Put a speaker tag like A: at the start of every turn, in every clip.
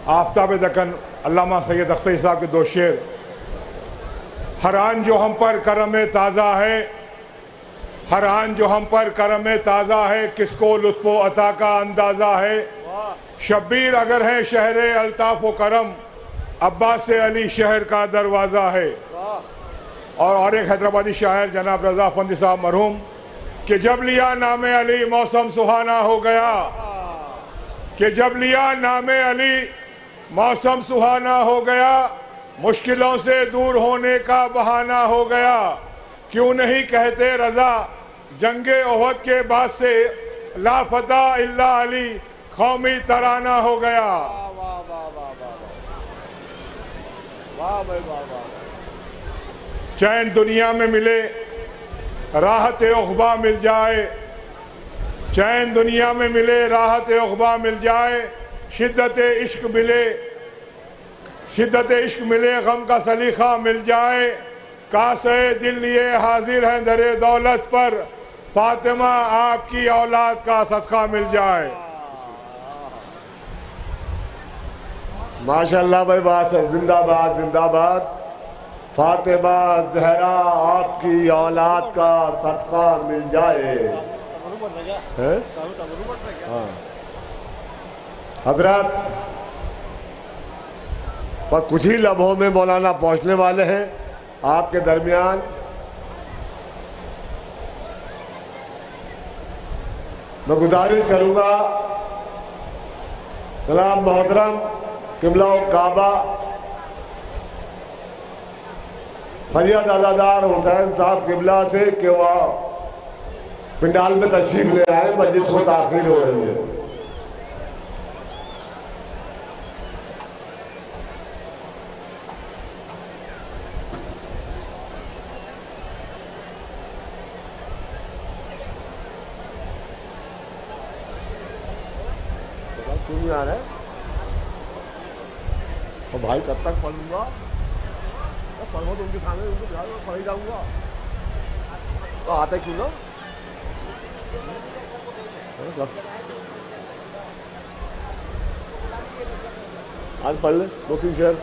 A: आफ्ताब दक्कन अल्लामा सैयद अख्तर साहब के दो शेर। हर आन जो हम पर करम ताज़ा है, हर आन जो हम पर करम ताज़ा है, किसको लुत्फ़ो अता का अंदाज़ा है। शब्बीर अगर है शहर अल्ताफ़ व करम, अब्बास से अली शहर का दरवाज़ा है। और एक हैदराबादी शायर जनाब रज़ा अफंदी साहब मरहूम कि जब लिया नामे अली मौसम सुहाना हो गया, कि जब लिया नामे अली मौसम सुहाना हो गया, मुश्किलों से दूर होने का बहाना हो गया। क्यों नहीं कहते रजा जंगे ओहद के बाद से लाफता इल्ला अली कौमी तराना हो गया।
B: वाह वाह वाह वाह वाह भाई वाह वाह।
A: चैन दुनिया में मिले राहत उक़बा मिल जाए, चैन दुनिया में मिले राहत उक़बा मिल जाए, शिद्दत इश्क मिले, शिद्दत इश्क मिले, गम का सलीखा मिल जाए। कासे दिल लिए हाजिर हैं दरे दौलत पर, फातिमा आपकी औलाद का सदका मिल जाए।
B: माशाल्लाह भाई, बात है, जिंदाबाद जिंदाबाद। फातिमा जहरा आपकी औलाद का सदका मिल जाए। हाँ हजरत, पर कुछ ही लम्हों में मौलाना पहुंचने वाले हैं आपके दरमियान। मैं गुजारिश करूंगा जनाब मोहतरम किबला काबा सैयद अज़ादार हुसैन साहब किबला से कि वह पिंडाल में तशरीफ ले आए। मस्जिद को ताख़ीर हो रही है। क्यों नहीं आ रहा है? और भाई कब तक पढ़ लूंगा? पढ़ो तो उनके सामने, उनको बिहार में पढ़ ही जाऊंगा। तो आते क्यों ना? आज पढ़ ले 2-3 शेर।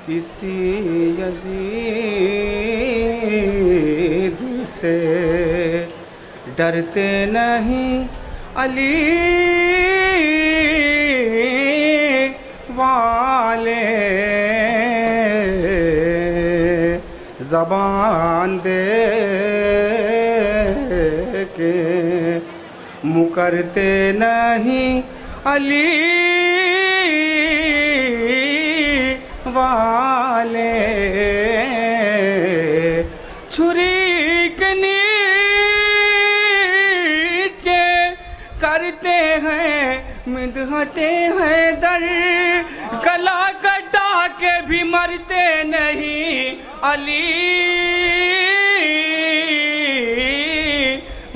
C: किसी यजीद से डरते नहीं अली वाले, ज़बान दे के मुकरते नहीं अली वाले। छुरी के नीचे करते हैं मिदहते हैं दर, गला कटा के भी मरते नहीं अली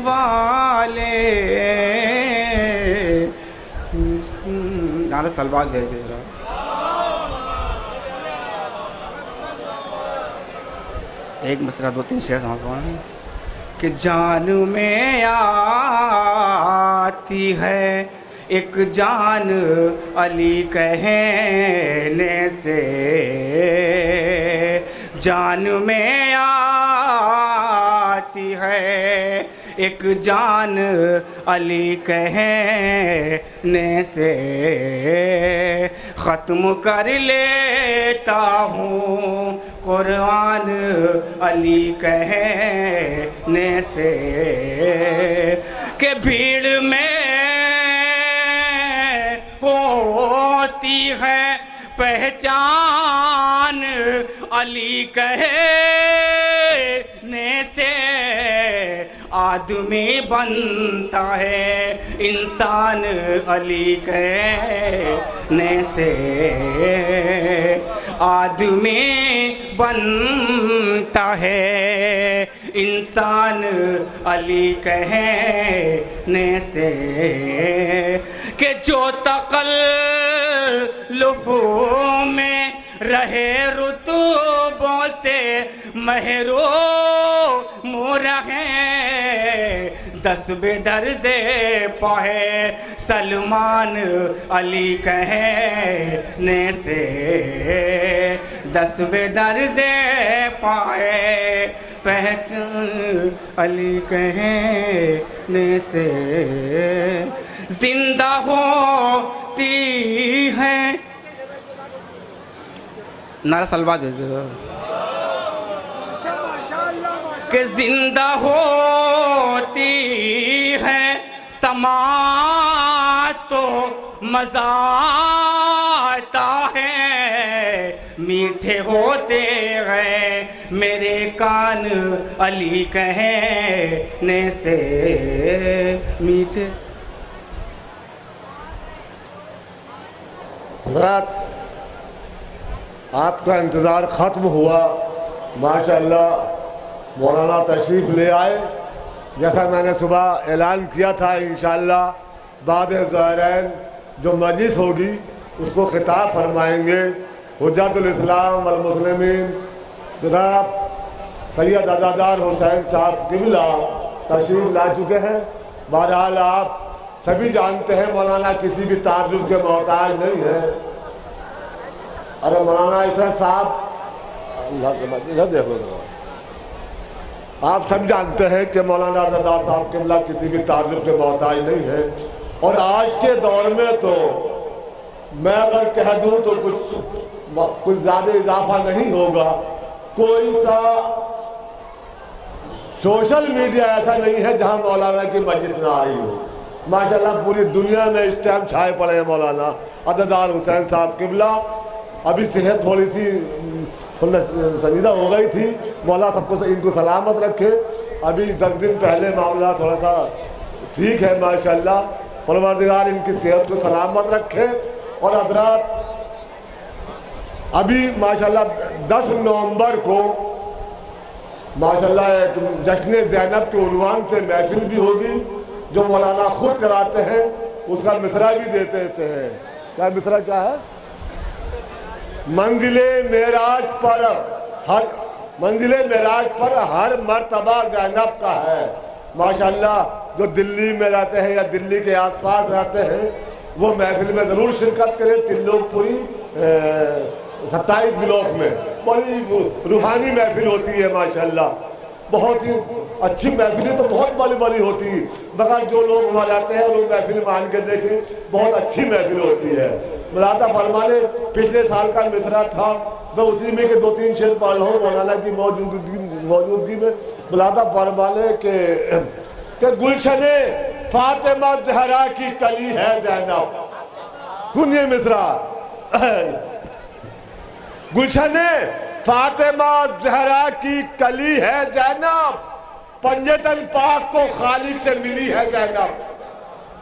C: वाले। नारा सलवार भेजे एक मसरा 2-3 शेर समझ पाए कि जान में आती है एक जान अली कहने से, जान में आती है एक जान अली कहने से, ख़त्म कर लेता हूँ कुरान अली कहने से। के भीड़ में होती है पहचान अली कहने से, आदमी बनता है इंसान अली कहने से। आदमी बनता है। इंसान अली कहने से कि जो तकल्लुफ़ में रहे रुतबों से महरूम रहे, 10 दर्जे पाए सलमान अली कहने से, 10 दर्जे पाए पहचान अली कहने से। जिंदा होती है नारा सलवा दे कि जिंदा होती है समा तो मजा आता है, मीठे होते हैं मेरे कान अली कहने से, मीठे।
B: हज़रात, आपका इंतज़ार ख़त्म हुआ। माशाअल्लाह मौलाना तशरीफ़ ले आए। जैसा मैंने सुबह ऐलान किया था, इंशाअल्लाह बाद ज़ाहिरैन जो मजलिस होगी उसको खिताब फरमाएंगे हुज्जतुल इस्लाम वल मुस्लिमीन जनाब सैयद अज़ादार हुसैन साहब क़िबला तशरीफ़ ला चुके हैं। बहरहाल आप सभी जानते हैं मौलाना किसी भी ताज्जुब के मोहताज नहीं है। अरे मौलाना इशरत साहब, इधर देखो, आप सब जानते हैं कि मौलाना अज़ादार साहब क़िबला किसी भी ताज्जुब के मोहताज नहीं है। और आज के दौर में तो मैं अगर कह दूं तो कुछ ज़्यादा इजाफा नहीं होगा। कोई सा सोशल मीडिया ऐसा नहीं है जहां मौलाना की मस्जिद ना आ रही हो। माशाल्लाह पूरी दुनिया में इस टाइम छाए पड़े हैं मौलाना अज़ादार हुसैन साहब क़िबला। अभी सेहत थोड़ी सी संजीदा हो गई थी, मौला सबको इनको सलामत रखे। अभी 10 दिन पहले मामला थोड़ा सा ठीक है माशाल्लाह, परवरदिगार इनकी सेहत को सलामत रखे। और हज़रात अभी माशाल्लाह 10 नवंबर को माशाल्लाह एक जश्न ज़ैनब के उन्वान से महफिल भी होगी जो मौलाना खुद कराते हैं, उसका मिसरा भी देते हैं। क्या मिसरा क्या है? मंजिले मेराज पर हर मर्तबा ज़ैनब का है। माशाल्लाह जो दिल्ली में रहते हैं या दिल्ली के आसपास रहते हैं वो महफिल में ज़रूर शिरकत करें। त्रिलोकपुरी 27 ब्लॉक में बड़ी रूहानी महफिल होती है माशाल्लाह, बहुत ही अच्छी महफिलें तो बहुत बड़ी बड़ी होती है, मगर जो लोग वहाँ जाते हैं लोग महफिल मान के देखें, बहुत अच्छी महफिल होती है। मुलादा फरमाने पिछले साल का मिसरा था, मैं उसी में के 2-3 शेर पढ़ रहा हूँ मौलाना की मौजूदगी में। मुलादा फरमाने के गुलशने फातिमा ज़हरा की कली है ज़ैनब। सुनिए मिसरा, गुलशने फातिमा ज़हरा की कली है ज़ैनब, पंजतन पाक को खालिक से मिली है ज़ैनब,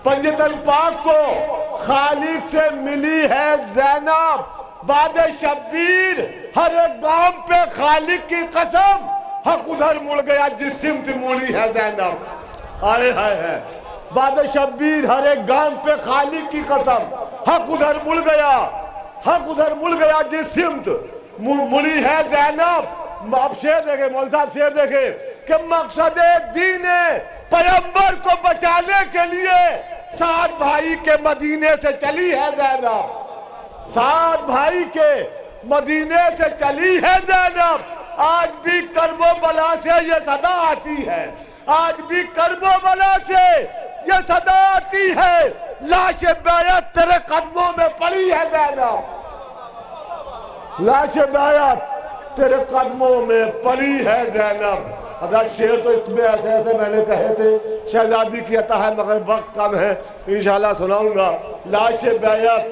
B: पंजतन पाक को खालिक से मिली है ज़ैनब। बाद शब्बीर हर एक गांव पे खालिक की कसम, हक उधर मुड़ गया जिस सिमत मुड़ी है ज़ैनब। आए हाय है, बाद शब्बीर हर एक गांव पे खालिक की कसम, हक उधर मुड़ गया, हक उधर मुड़ गया जिस सिमत मुड़ी है ज़ैनब। आप शेर देखे, मौलवी साहब शेर देखे कि मकसद दीन पैगंबर को बचाने के लिए 7 भाई के मदीने से चली है ज़ैनब, 7 भाई के मदीने से चली है ज़ैनब। आज भी कर्बो बला से ये सदा आती है, आज भी कर्बो बला से ये सदा आती है, लाश बैरत तेरे कदमों में पड़ी है ज़ैनब, लाश बैरत तेरे कदमों में पड़ी है ज़ैनब। अगर शेर तो इसमें ऐसे ऐसे मैंने कहे थे, शहजादी की अता है मगर वक्त कम है, इंशाल्लाह सुनाऊंगा। लाश बैरत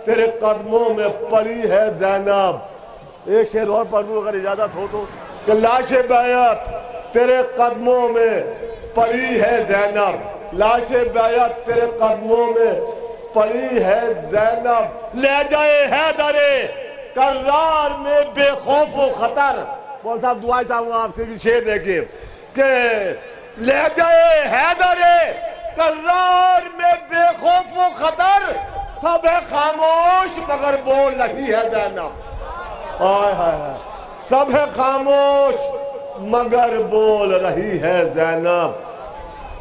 B: तेरे कदमों में पड़ी है ज़ैनब। एक शेर और पढ़ लूं अगर इजाज़त हो तो, कि लाश बैरत तेरे कदमों में पड़ी है ज़ैनब, लाश बैरत तेरे कदमों में पड़ी है ज़ैनब। ले जाए हैदरे कर्रार में बेखौफ व खतर। बोल साहब दुआ चाहूंगा आपसे भी शेर देखिए कि लहज़े हैदरे कर्रार में बेखौफ व खतर, सब है खामोश मगर बोल रही है ज़ैनब। हाय हाय हाय, सब है खामोश मगर बोल रही है ज़ैनब।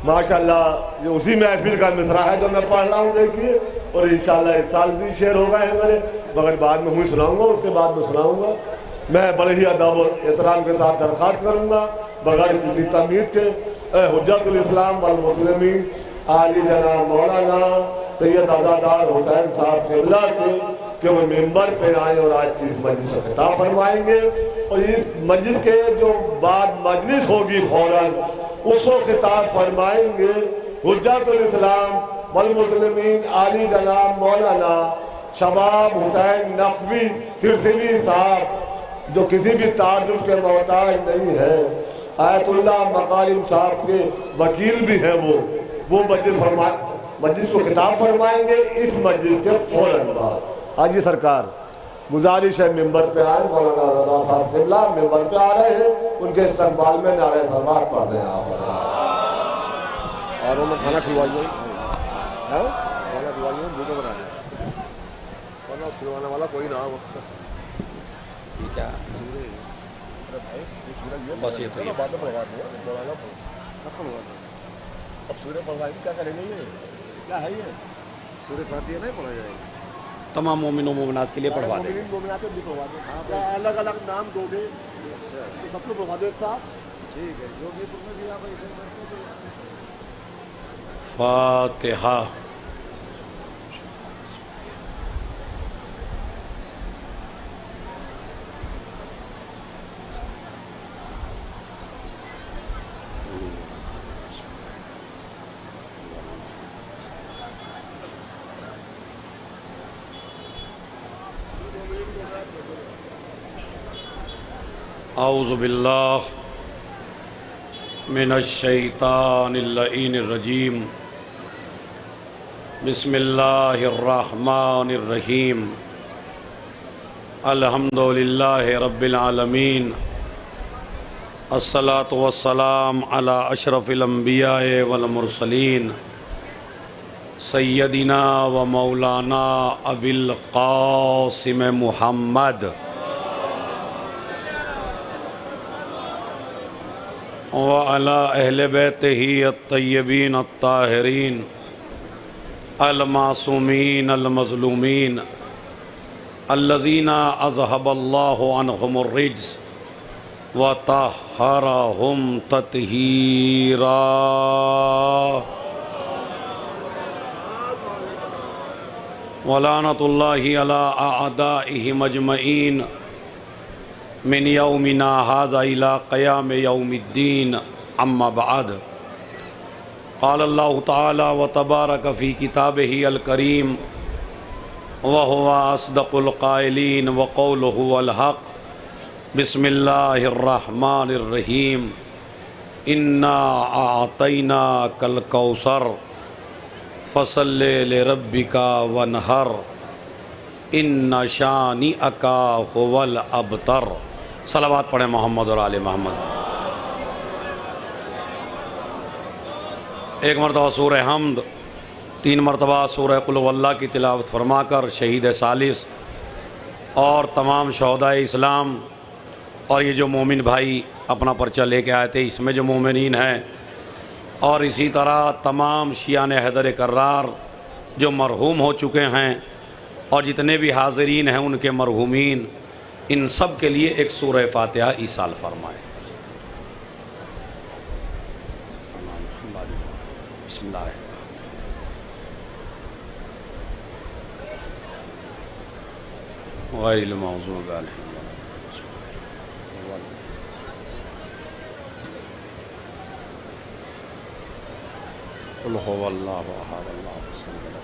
B: माशाल्लाह ये उसी महफिल का मिसरा है जो मैं पढ़ रहा हूँ देखिए, और इंशाल्लाह इस साल भी शेर हो गए हैं मेरे, मगर बाद में हुई सुनाऊंगा, उसके बाद में सुनाऊंगा। मैं बड़े ही अदब और एहतराम के साथ दरख्वास्त करूंगा बगैर किसी तमीज़ के, हुज्जतुल इस्लाम वल मुस्लिमीन आली जनाब मौलाना सैयद आज़ादार हुसैन साहब क़िबला से कि वो मेंबर पे आए और आज की इस मजलिस का खिताब फरमाएंगे। और इस मजलिस के जो बाद मजलिस होगी फौरन उसको खिताब फरमाएंगे हुज्जतुल इस्लाम वल मुस्लिमीन आली जनाब मौलाना शबाब हुसैन नकवी सिरसिली साहब, जो किसी भी ताजुब के मोहताज नहीं है। आयतुल्लाह मकारिम साहब के वकील भी हैं वो मजलिस को खिताब फरमाएंगे इस मजलिस के फौरन बाद। हाजी सरकार गुजारिश है मेंबर पे आए, मौलाना आज़ादार साहब क़िबला मेंबर पे आ रहे हैं, उनके इस्तकबाल में नारे सलावत पढ़ दें आप। और वो खाना खिलवाइए, खाना खिलवाइए, भूखे बना दें, खाना खिलवाने वाला कोई ना हो।
C: क्या बस ये तो
B: बाद में पढ़वा दें, अब सूर्य पढ़वाएंगे, क्या करेंगे ये, क्या है ये सूर्य फातिहा नहीं पढ़ा जाएगा,
C: तमाम मोमिनों मोमिनात के लिए पढ़वा देंगे।
B: अलग अलग नाम दोगे तो सबको पढ़वा दो एक साथ, ठीक है।
C: फातिहा। औज़ु बिल्लाह मिनश्शैतानिर्रजीम, बिस्मिल्लाहिर्रहमानिर्रहीम, अल्हम्दुलिल्लाहि रब्बिल आलमीन, अस्सलातु वस्सलाम अला अशरफिल अंबिया वल मुरसलीन, सय्यदिना व मौलाना अबिल क़ासिम मुहम्मद व अला अहले बैतिही अत्तय्यबीन अत्ताहिरीन अल-मासूमीन अल-मज़लूमीन अल्लज़ीना अज़हबल्लाहु अन्हुमुर रिज्स व तह्हरहुम तत्हीरा। व लानतुल्लाहि अला अअदाइहिम अजमईन मिन यौमिना हाज़ा इला क़याम यौमिद्दीन, अम्मा बअद। क़ाल अल्लाहु तआला व तबारक फ़ी किताबिही अल करीम व हुवा अस्दक़ुल क़ाइलीन व क़ौलुहु अल हक़। बिस्मिल्लाहिर्रहमानिर्रहीम, इन्ना आतैनाकल कौसर फ़सल्लि लिरब्बिका वन्हर, इन्ना शानिअका हुवल अबतर। सलावत पढ़ें मोहम्मद और आले मोहम्मद। एक मरतबा सूरह हमद, 3 मरतबा सूरह कुल हुवल्लाह की तिलावत फरमाकर शहीद सालिस और तमाम शहदाए इस्लाम और ये जो मोमिन भाई अपना पर्चा लेके आए थे इसमें जो मोमिनीन हैं, और इसी तरह तमाम शियाने हैदर कर्रार जो मरहूम हो चुके हैं और जितने भी हाज़रीन हैं उनके मरहूमीन, इन सब के लिए एक सूरह फातिहा ईसाल फरमाए। बिस्मिल्लाह। गैरिल मग़ज़ूबि अलैहिम कुल हुवल्लाहु अहद अल्लाहु समद।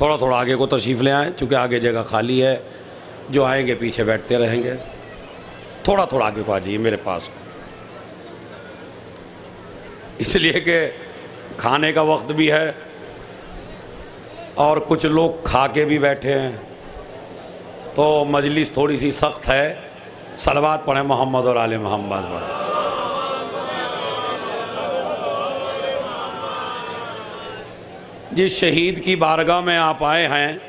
C: थोड़ा थोड़ा आगे को तशरीफ़ ले आएँ, चूँकि आगे जगह खाली है, जो आएंगे पीछे बैठते रहेंगे। थोड़ा थोड़ा आगे को आ जाइए मेरे पास, इसलिए कि खाने का वक्त भी है और कुछ लोग खा के भी बैठे हैं, तो मजलिस थोड़ी सी सख्त है। सलवात पढ़ें मोहम्मद और आले मोहम्मद पढ़ें। जिस शहीद की बारगाह में आप आए हैं,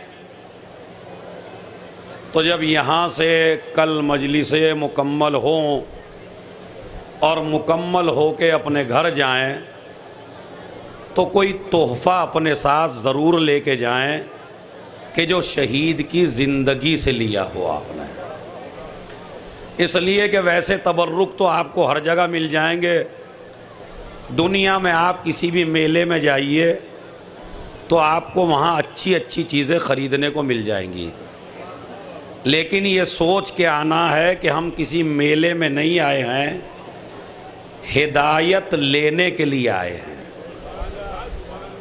C: तो जब यहाँ से कल मजलिसें मुकम्मल हों और मुकम्मल हो के अपने घर जाएं, तो कोई तोहफ़ा अपने साथ ज़रूर लेके जाएं कि जो शहीद की ज़िंदगी से लिया हो आपने। इसलिए कि वैसे तबर्रुक तो आपको हर जगह मिल जाएंगे। दुनिया में आप किसी भी मेले में जाइए तो आपको वहाँ अच्छी अच्छी चीज़ें ख़रीदने को मिल जाएंगी, लेकिन ये सोच के आना है कि हम किसी मेले में नहीं आए हैं, हिदायत लेने के लिए आए हैं।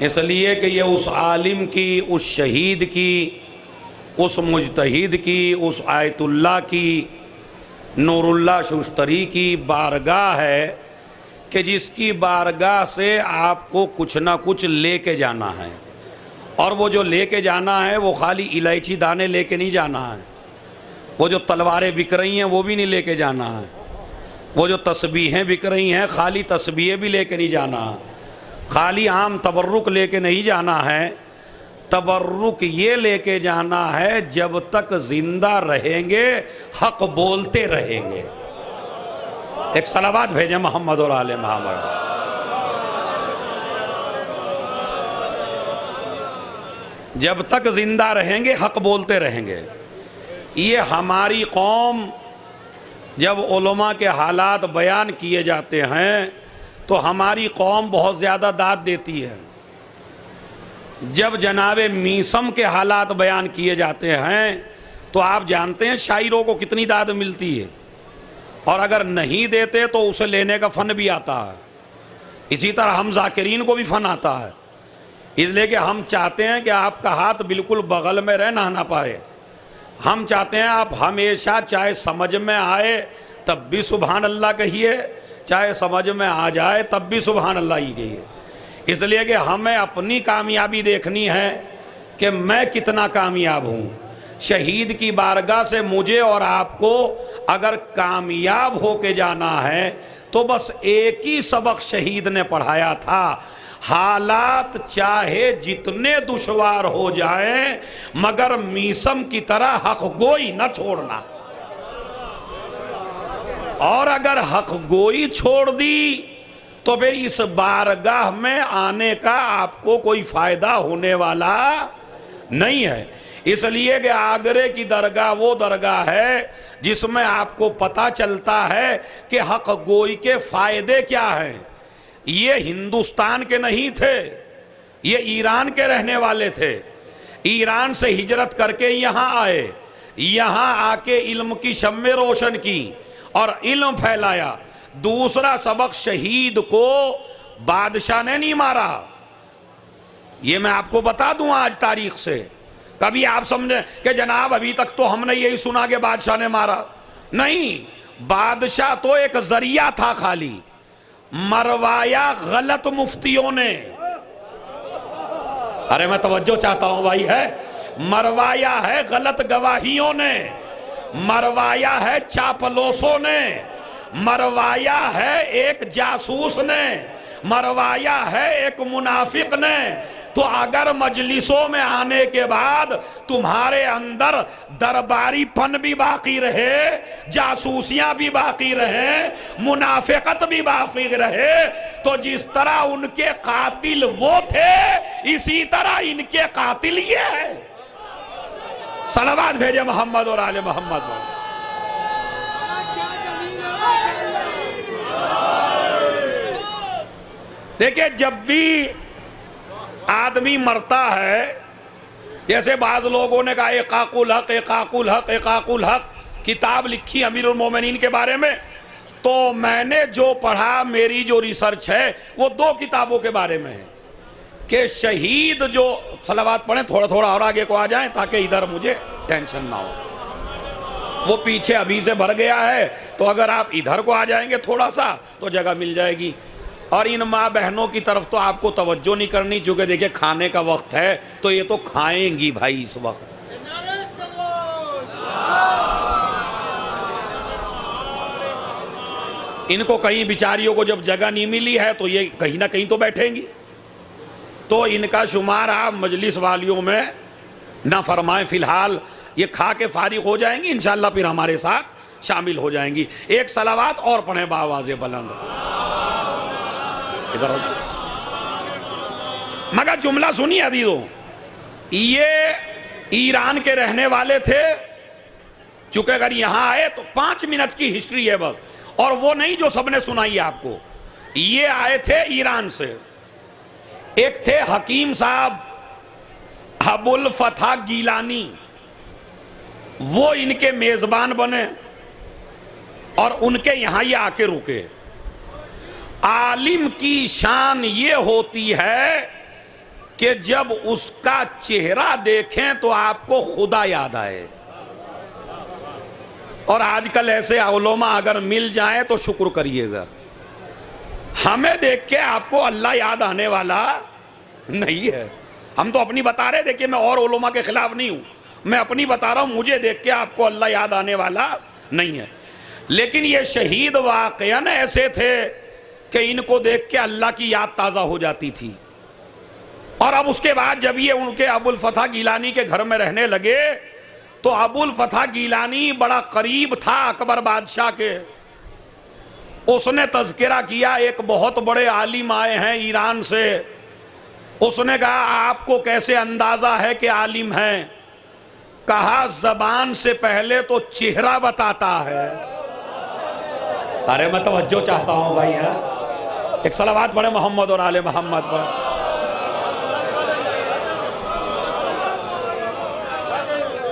C: इसलिए कि ये उस आलिम की, उस शहीद की, उस मुजतहिद की, उस आयतुल्लाह की, नूरुल्लाह शुश्तरी की बारगाह है कि जिसकी बारगाह से आपको कुछ ना कुछ लेके जाना है। और वो जो लेके जाना है वो खाली इलायची दाने लेके नहीं जाना है, वो जो तलवारें बिक रही हैं वो भी नहीं लेके जाना है, वो जो तस्बीहें बिक रही हैं खाली तस्बीहें भी लेके नहीं जाना है, खाली आम तबर्रुक लेके नहीं जाना है। तबर्रुक ये लेके जाना है जब तक जिंदा रहेंगे हक बोलते रहेंगे। एक सलावत भेजे मोहम्मद और आले मोहम्मद। जब तक जिंदा रहेंगे हक बोलते रहेंगे। ये हमारी कौम, जब उलमा के हालात बयान किए जाते हैं तो हमारी कौम बहुत ज़्यादा दाद देती है। जब जनाबे मीसम के हालात बयान किए जाते हैं तो आप जानते हैं शायरों को कितनी दाद मिलती है, और अगर नहीं देते तो उसे लेने का फ़न भी आता है। इसी तरह हम ज़ाकिरीन को भी फ़न आता है, इसलिए कि हम चाहते हैं कि आपका हाथ बिल्कुल बगल में रह ना पाए। हम चाहते हैं आप हमेशा, चाहे समझ में आए तब भी सुभान अल्लाह कहिए, चाहे समझ में आ जाए तब भी सुभान अल्लाह ही कहिए। इसलिए कि हमें अपनी कामयाबी देखनी है कि मैं कितना कामयाब हूँ। शहीद की बारगाह से मुझे और आपको अगर कामयाब हो के जाना है तो बस एक ही सबक शहीद ने पढ़ाया था, हालात चाहे जितने दुश्वार हो जाएं मगर मीसम की तरह हक गोई न छोड़ना। और अगर हक गोई छोड़ दी तो फिर इस बारगाह में आने का आपको कोई फायदा होने वाला नहीं है। इसलिए कि आगरे की दरगाह वो दरगाह है जिसमें आपको पता चलता है कि हक गोई के फायदे क्या हैं। ये हिंदुस्तान के नहीं थे, ये ईरान के रहने वाले थे। ईरान से हिजरत करके यहाँ आए, यहाँ आके इल्म की शम्मे रोशन की और इल्म फैलाया। दूसरा सबक, शहीद को बादशाह ने नहीं मारा। ये मैं आपको बता दूं आज तारीख से, कभी आप समझे कि जनाब अभी तक तो हमने यही सुना कि बादशाह ने मारा। नहीं, बादशाह तो एक जरिया था, खाली मरवाया गलत मुफ्तियों ने। अरे मैं तवज्जो चाहता हूं भाई, है मरवाया है गलत गवाहियों ने, मरवाया है चापलोसों ने, मरवाया है एक जासूस ने, मरवाया है एक मुनाफिक ने। तो अगर मजलिसों में आने के बाद तुम्हारे अंदर दरबारीपन भी बाकी रहे, जासूसियां भी बाकी रहे, मुनाफिकत भी बाकी रहे, तो जिस तरह उनके कातिल वो थे इसी तरह इनके कातिल ये है। सलावत भेजे मोहम्मद और आले मोहम्मद। देखिए, जब भी आदमी मरता है, जैसे बाज लोगों ने कहा एकाकुल हक एकाकुल हक एकाकुल हक किताब लिखी अमीरुल मोमिनीन के बारे में, तो मैंने जो पढ़ा, मेरी जो रिसर्च है वो 2 किताबों के बारे में है। कि शहीद जो सलावत पढ़े, थोड़ा थोड़ा और आगे को आ जाएं ताकि इधर मुझे टेंशन ना हो। वो पीछे अभी से भर गया है, तो अगर आप इधर को आ जाएंगे थोड़ा सा तो जगह मिल जाएगी। और इन माँ बहनों की तरफ तो आपको तवज्जो नहीं करनी, चूंकि देखिए खाने का वक्त है तो ये तो खाएंगी भाई इस वक्त। इनको कहीं बिचारियों को जब जगह नहीं मिली है तो ये कहीं ना कहीं तो बैठेंगी, तो इनका शुमार आप मजलिस वालियों में ना फरमाएं। फिलहाल ये खा के फारिग हो जाएंगी, इंशाल्लाह फिर हमारे साथ शामिल हो जाएंगी। एक सलावात और पढ़े बावाज़े बुलंद। इधर मगर जुमला सुनिए अदीजों, ये ईरान के रहने वाले थे, चूंकि अगर यहां आए तो 5 मिनट की हिस्ट्री है बस, और वो नहीं जो सबने सुनाई आपको। ये आए थे ईरान से, एक थे हकीम साहब अबुल फतह गीलानी, वो इनके मेजबान बने और उनके यहां ये आके रुके। आलिम की शान ये होती है कि जब उसका चेहरा देखें तो आपको खुदा याद आए। और आजकल ऐसे उलमा अगर मिल जाए तो शुक्र करिएगा। हमें देख के आपको अल्लाह याद आने वाला नहीं है। हम तो अपनी बता रहे, देखिए मैं और उलमा के खिलाफ नहीं हूं, मैं अपनी बता रहा हूं, मुझे देख के आपको अल्लाह याद आने वाला नहीं है। लेकिन ये शहीद वाकयान ऐसे थे कि इनको देख के अल्लाह की याद ताज़ा हो जाती थी। और अब उसके बाद जब ये उनके अबुल फतह गीलानी के घर में रहने लगे तो अबुल फतह गीलानी बड़ा करीब था अकबर बादशाह के। उसने तज़किरा किया, एक बहुत बड़े आलिम आए हैं ईरान से। उसने कहा आपको कैसे अंदाजा है कि आलिम हैं? कहा जबान से पहले तो चेहरा बताता है। अरे मैं तवज्जो चाहता हूं भाई, है एक सलावत पढ़े मोहम्मद और आले मोहम्मद पर।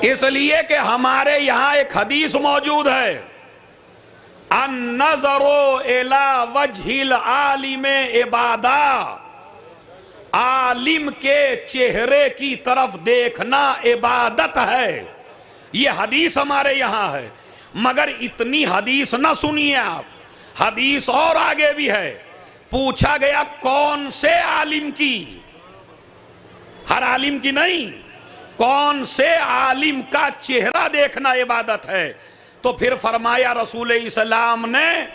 C: इसलिए कि हमारे यहां एक हदीस मौजूद है, अन्नज़रो इला वजहिल आलिम इबादा, आलिम के चेहरे की तरफ देखना इबादत है। यह हदीस हमारे यहां है। मगर इतनी हदीस ना सुनिए आप, हदीस और आगे भी है। पूछा गया कौन से आलिम की, हर आलिम की नहीं, कौन से आलिम का चेहरा देखना इबादत है? तो फिर फरमाया रसूल इस्लाम ने,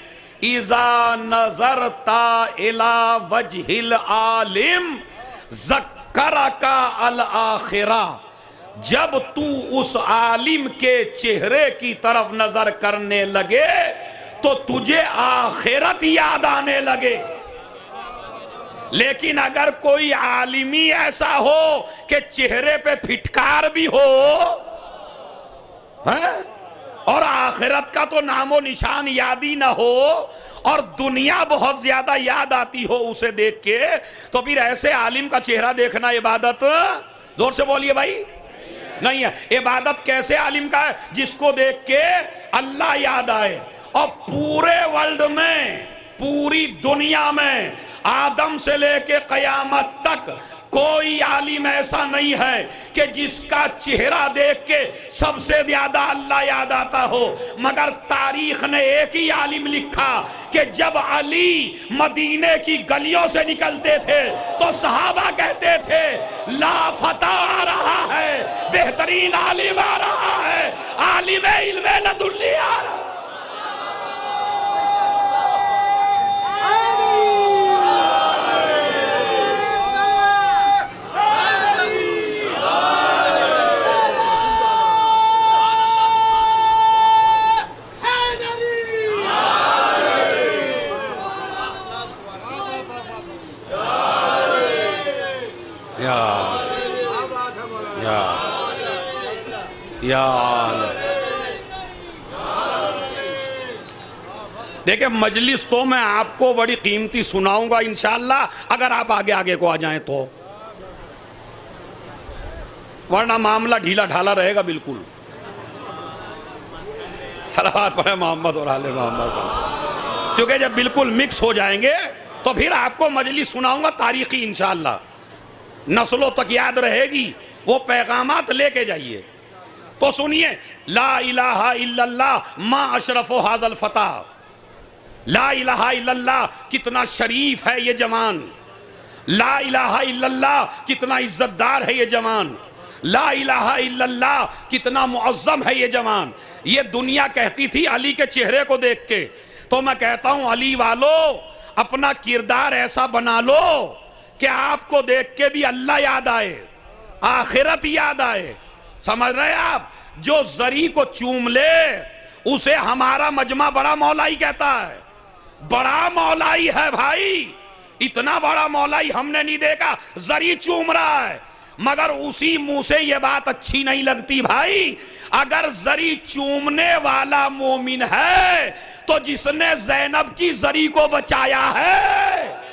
C: इज़ा नज़रता इला वजहिल आलिम ज़क्करका अल आखिरा, जब तू उस आलिम के चेहरे की तरफ नजर करने लगे तो तुझे आखिरत याद आने लगे। लेकिन अगर कोई आलिमी ऐसा हो कि चेहरे पे फिटकार भी हो है? और आखिरत का तो नामो निशान याद ही ना हो और दुनिया बहुत ज्यादा याद आती हो उसे देख के, तो फिर ऐसे आलिम का चेहरा देखना इबादत, जोर से बोलिए भाई, नहीं है। इबादत कैसे आलिम का है? जिसको देख के अल्लाह याद आए। और पूरे वर्ल्ड में, पूरी दुनिया में आदम से लेके कयामत तक कोई आलिम ऐसा नहीं है कि जिसका चेहरा देख के सबसे ज्यादा अल्लाह याद आता हो। मगर तारीख ने एक ही आलिम लिखा कि जब अली मदीने की गलियों से निकलते थे तो सहाबा कहते थे ला फता आ रहा है, बेहतरीन आलिम आ रहा है, आलिम इल्म लदुल्ली आ रहा है। देखिए मजलिस तो मैं आपको बड़ी कीमती सुनाऊंगा इंशाअल्लाह, अगर आप आगे आगे को आ जाएं तो, वरना मामला ढीला ढाला रहेगा बिल्कुल। सलावत पढ़े मोहम्मद और आले मोहम्मद पर, क्योंकि जब बिल्कुल मिक्स हो जाएंगे तो फिर आपको मजलिस सुनाऊंगा तारीखी इंशाअल्लाह। नस्लों तक याद रहेगी, वो पैगामात लेके जाइए। तो सुनिए, ला इलाहा इल्लल्लाह मा अशरफो हाजल फतह, ला इलाहा इल्लल्लाह कितना शरीफ है ये जवान, ला इलाहा इल्लल्लाह कितना इज्जतदार है ये जवान, ला इलाहा इल्लल्लाह कितना मुअज्जम है ये जवान। ये दुनिया कहती थी अली के चेहरे को देख के। तो मैं कहता हूं अली वालों, अपना किरदार ऐसा बना लो कि आपको देख के भी अल्लाह याद आए, आखिरत याद आए। समझ रहे आप? जो जरी को चूम ले उसे हमारा मजमा बड़ा मौलाई कहता है। बड़ा मौलाई है भाई, इतना बड़ा मौलाई हमने नहीं देखा। जरी चूम रहा है, मगर उसी मुंह से ये बात अच्छी नहीं लगती भाई। अगर जरी चूमने वाला मोमिन है तो जिसने जैनब की जरी को बचाया है,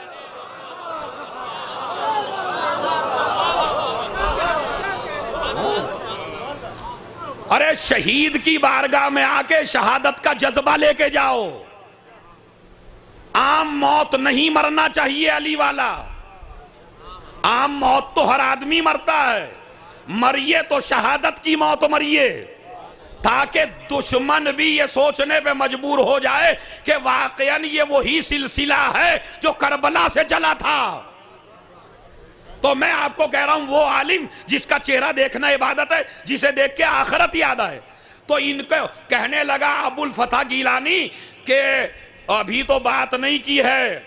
C: अरे शहीद की बारगाह में आके शहादत का जज्बा लेके जाओ। आम मौत नहीं मरना चाहिए अली वाला। आम मौत तो हर आदमी मरता है, मरिए तो शहादत की मौत मरिए, ताकि दुश्मन भी ये सोचने पे मजबूर हो जाए कि वाकईन ये वही सिलसिला है जो करबला से चला था। तो मैं आपको कह रहा हूं, वो आलिम जिसका चेहरा देखना इबादत है, जिसे देख के आखिरत याद आए। तो इनको कहने लगा अबुल फतह गिलानी के अभी तो बात नहीं की है,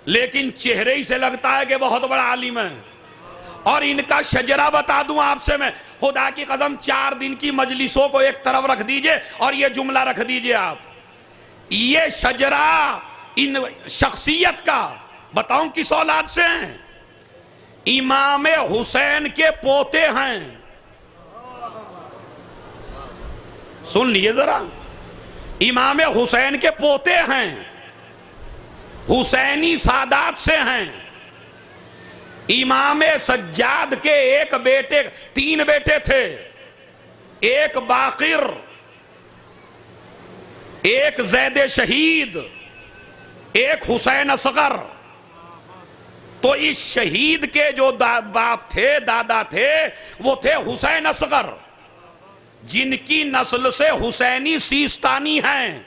C: लेकिन चेहरे ही से लगता है कि बहुत बड़ा आलिम है। और इनका शजरा बता दूं आपसे मैं, खुदा की कसम 4 दिन की मजलिसों को एक तरफ रख दीजिए और ये जुमला रख दीजिए आप। ये शजरा इन शख्सियत का बताऊं किस औलाद से हैं? इमाम हुसैन के पोते हैं। सुन लिए जरा, इमाम हुसैन के पोते हैं, हुसैनी सादात से हैं। इमाम सज्जाद के एक बेटे, 3 बेटे थे, एक बाकिर, एक जैद शहीद, एक हुसैन असगर। तो इस शहीद के जो बाप थे, दादा थे, वो थे हुसैन असगर, जिनकी नस्ल से हुसैनी सीस्तानी हैं।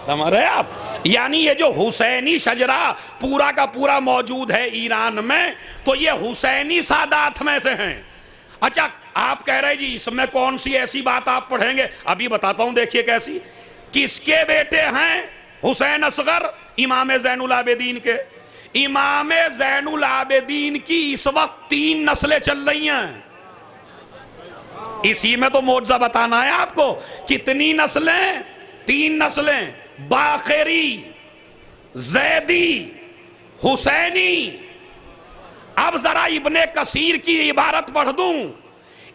C: समझ रहे आप? यानी ये जो हुसैनी शजरा पूरा का पूरा मौजूद है ईरान में, तो ये हुसैनी सादात में से हैं। अच्छा, आप कह रहे जी इसमें कौन सी ऐसी बात आप पढ़ेंगे? अभी बताता हूं, देखिए कैसी। किसके बेटे हैं हुसैन असगर? इमाम ज़ैनुल आबिदीन के। इमाम ज़ैनुल आबिदीन की इस वक्त 3 नस्लें चल रही हैं। इसी में तो मौजज़ा बताना है आपको। कितनी नस्लें? 3 नस्लें, बाक़री, ज़ैदी, हुसैनी। अब जरा इब्ने कसीर की इबारत पढ़ दूं।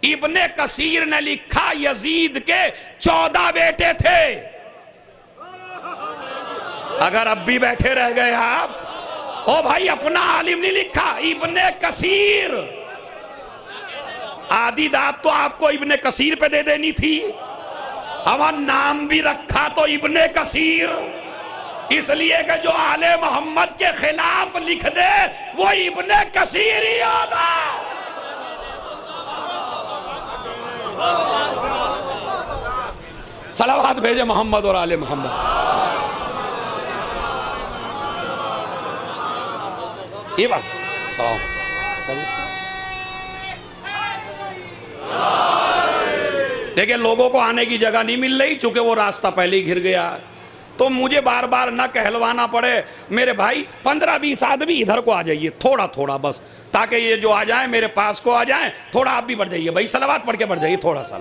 C: इब्ने कसीर ने लिखा यजीद के 14 बेटे थे। अगर अब भी बैठे रह गए आप, ओ भाई अपना आलिम नहीं लिखा, इब्ने कसीर। आधी दात तो आपको इब्ने कसीर पे दे देनी थी। हमारा नाम भी रखा तो इब्ने कसीर, इसलिए कि जो आले मोहम्मद के खिलाफ लिख दे वो इब्ने कसीर ही होगा। सलावत भेजे मोहम्मद और आले मोहम्मद। ये बात सलाम। देखिए, लोगों को आने की जगह नहीं मिल रही, चूंकि वो रास्ता पहले ही घिर गया। तो मुझे बार बार ना कहलवाना पड़े। मेरे भाई 15-20 आदमी इधर को आ जाइए, थोड़ा थोड़ा बस, ताकि ये जो आ जाए मेरे पास को आ जाए। थोड़ा आप भी बढ़ जाइए भाई, सलावत पढ़ के बढ़ जाइए थोड़ा सा।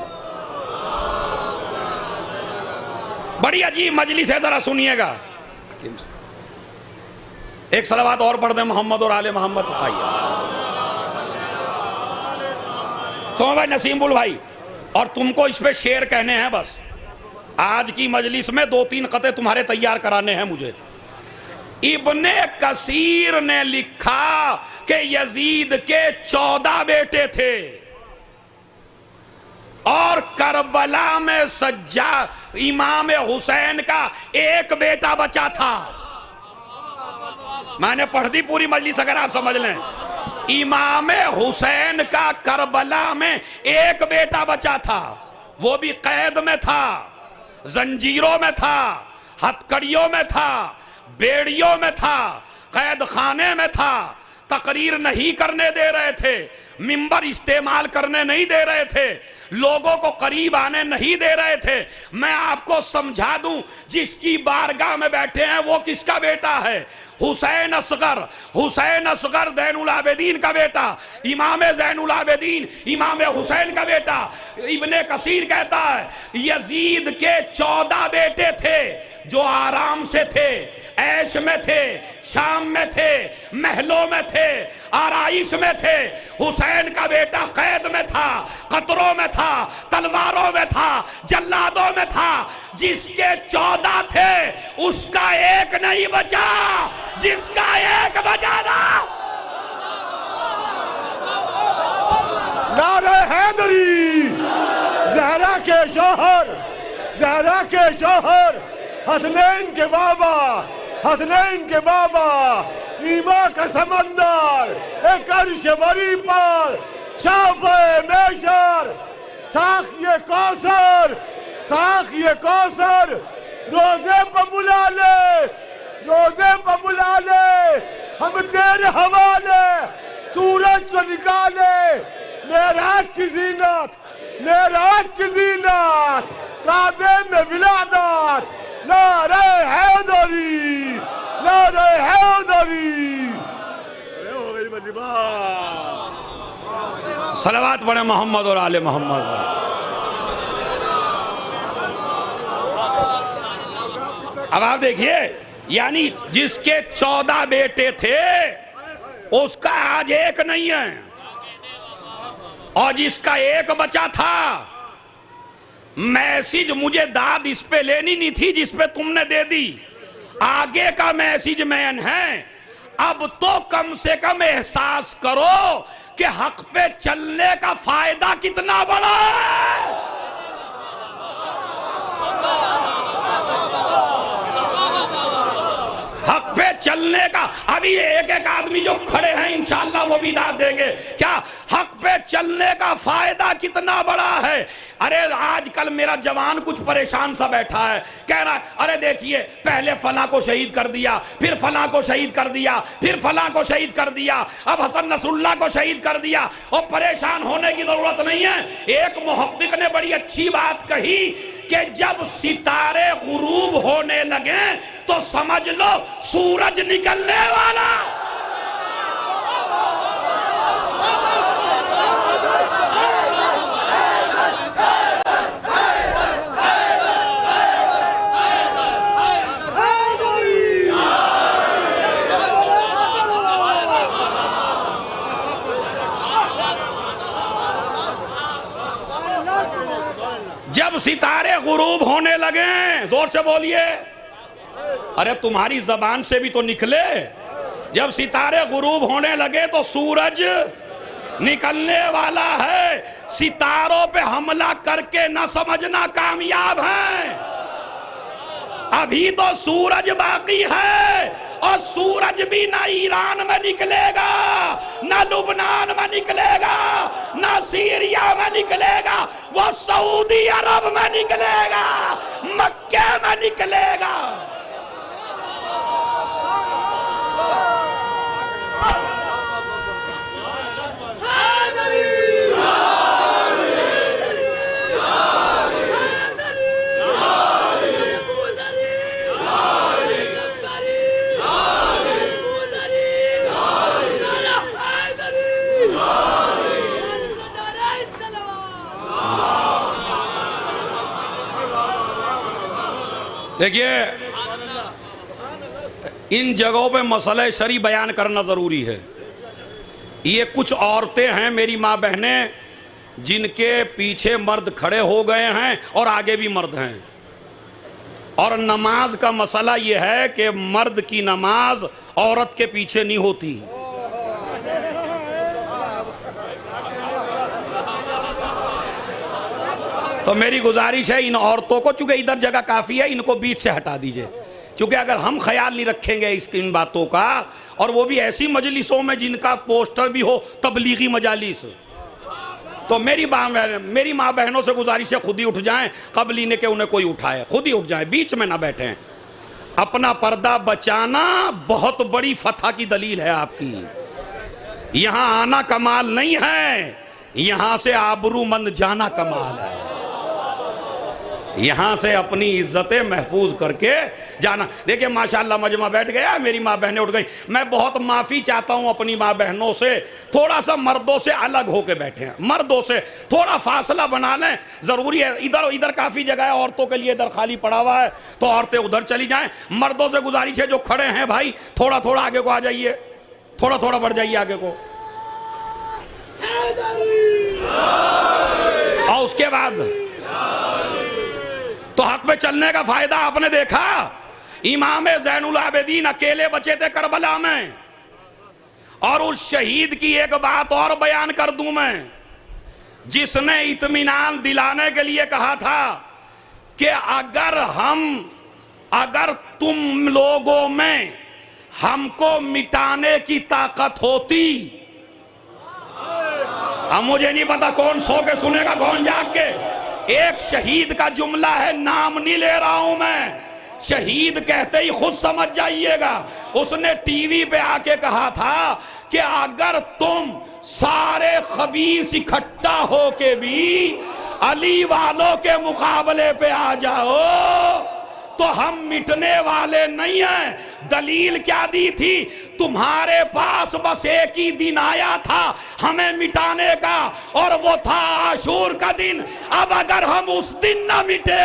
C: बड़ी अजीब मजलिस है, जरा सुनिएगा। एक सलावत और पढ़ दे मोहम्मद और आले मोहम्मद। आइए तो भाई नसीमुल भाई, और तुमको इस पे शेर कहने हैं बस। आज की मजलिस में 2-3 कते तुम्हारे तैयार कराने हैं मुझे। इब्ने कसीर ने लिखा कि यजीद के 14 बेटे थे और करबला में सज्जा इमाम हुसैन का एक बेटा बचा था। मैंने पढ़ दी पूरी मजलिस, अगर आप समझ लें। इमाम हुसैन का करबला में एक बेटा बचा था, वो भी कैद में था, जंजीरों में था, हथकड़ियों में था, बेड़ियों में था, कैद खाने में था, तकरीर नहीं करने दे रहे थे, मिंबर इस्तेमाल करने नहीं दे रहे थे, लोगों को करीब आने नहीं दे रहे थे। मैं आपको समझा दूं, जिसकी बारगाह में बैठे हैं वो किसका बेटा है? हुसैन असगर। हुसैन असगर ज़ैनुल आबिदीन का बेटा, इमाम ज़ैनुल आबिदीन इमाम हुसैन का बेटा। इब्ने कसीर कहता है यजीद के 14 बेटे थे जो आराम से थे, ऐश में थे, शाम में थे, महलों में थे, आराइश में थे। हुसैन का बेटा कैद में था, खतरों में था, तलवारों में था, जल्लादों में था। जिसके 14 थे उसका एक नहीं बचा, जिसका एक बचा था।
B: नारे हैदरी, ज़हरा के शोहर, ज़हरा के शोहर, हसनैन के बाबा, हसनैन के बाबा, ईमा का समंदर, एक अर्श बरी पर, शाफ़े मेशर, साक़िए कौसर, साक़िए कौसर, रोज़े पर बुला ले, रोज़े पर बुला ले, हम तेरे हवाले, सूरज को निकाले, मेराज की ज़ीनत, मेराज की ज़ीनत, काबे में विलादत, नारे हैदरी, नारे हैदरी। हो गई मजलिस।
C: सलावत पढ़े मोहम्मद और आले मोहम्मद। अब आप देखिए, यानी जिसके 14 बेटे थे उसका आज एक नहीं है, और जिसका एक बचा था। मैसेज मुझे दाद इस पे लेनी नहीं थी जिस पे तुमने दे दी, आगे का मैसेज मैन है। अब तो कम से कम एहसास करो कि हक पे चलने का फायदा कितना बड़ा है। हक पे चलने का, अभी एक एक आदमी जो खड़े हैं इंशाअल्लाह वो भी दाद देंगे, क्या हक पे चलने का फायदा कितना बड़ा है। अरे आजकल मेरा जवान कुछ परेशान सा बैठा है, कह रहा है अरे देखिए पहले फला को शहीद कर दिया, फिर फला को शहीद कर दिया, फिर फला को शहीद कर दिया, अब हसन नसरुल्लाह को शहीद कर दिया। और परेशान होने की जरूरत नहीं है। एक मुहक्किक ने बड़ी अच्छी बात कही कि जब सितारे गुरूब होने लगे तो समझ लो सूरज निकलने वाला। जब सितारे गुरूब होने लगे, जोर से बोलिए, अरे तुम्हारी जबान से भी तो निकले। जब सितारे गुरूब होने लगे तो सूरज निकलने वाला है। सितारों पे हमला करके न समझना कामयाब है, अभी तो सूरज बाकी है। और सूरज भी ना ईरान में निकलेगा, ना लुबनान में निकलेगा, ना सीरिया में निकलेगा, वो सऊदी अरब में निकलेगा, मक्के में निकलेगा। देखिए, इन जगहों पे मसला शरी बयान करना ज़रूरी है। ये कुछ औरतें हैं मेरी माँ बहनें, जिनके पीछे मर्द खड़े हो गए हैं और आगे भी मर्द हैं। और नमाज का मसला ये है कि मर्द की नमाज औरत के पीछे नहीं होती। तो मेरी गुजारिश है इन औरतों को, चूंकि इधर जगह काफ़ी है, इनको बीच से हटा दीजिए। क्योंकि अगर हम ख्याल नहीं रखेंगे इन बातों का, और वो भी ऐसी मजलिसों में जिनका पोस्टर भी हो तबलीगी मजालिस, तो मेरी माँ बहनों से गुजारिश है खुद ही उठ जाएं, कबली ने के उन्हें कोई उठाए, खुद ही उठ जाएं, बीच में ना बैठें। अपना पर्दा बचाना बहुत बड़ी फतह की दलील है आपकी। यहां आना कमाल नहीं है, यहां से आबरूमंद जाना कमाल है। यहां से अपनी इज्जतें महफूज करके जाना। देखिए माशाल्लाह मजमा बैठ गया, मेरी माँ बहनें उठ गई। मैं बहुत माफ़ी चाहता हूं अपनी माँ बहनों से, थोड़ा सा मर्दों से अलग होके बैठे हैं, मर्दों से थोड़ा फासला बना लें, ज़रूरी है। इधर इधर काफ़ी जगह है औरतों के लिए, इधर खाली पड़ा हुआ है, तो औरतें उधर चली जाएं। मर्दों से गुजारिश है जो खड़े हैं भाई थोड़ा थोड़ा आगे को आ जाइए, थोड़ा थोड़ा बढ़ जाइए आगे को। और उसके बाद तो हक में चलने का फायदा आपने देखा। इमाम ज़ैनुल आबिदीन अकेले बचे थे करबला में। और उस शहीद की एक बात और बयान कर दूं मैं, जिसने इत्मीनान दिलाने के लिए कहा था कि अगर तुम लोगों में हमको मिटाने की ताकत होती, अब मुझे नहीं पता कौन सो के सुनेगा कौन जाग के। एक शहीद का जुमला है, नाम नहीं ले रहा हूं मैं, शहीद कहते ही खुद समझ जाइएगा। उसने टीवी पे आके कहा था कि अगर तुम सारे खबीस इकट्ठा होके भी अली वालों के मुकाबले पे आ जाओ तो हम मिटने वाले नहीं हैं। दलील क्या दी थी? तुम्हारे पास बस एक ही दिन आया था हमें मिटाने का, और वो था आशूर का दिन। अब अगर हम उस दिन न मिटे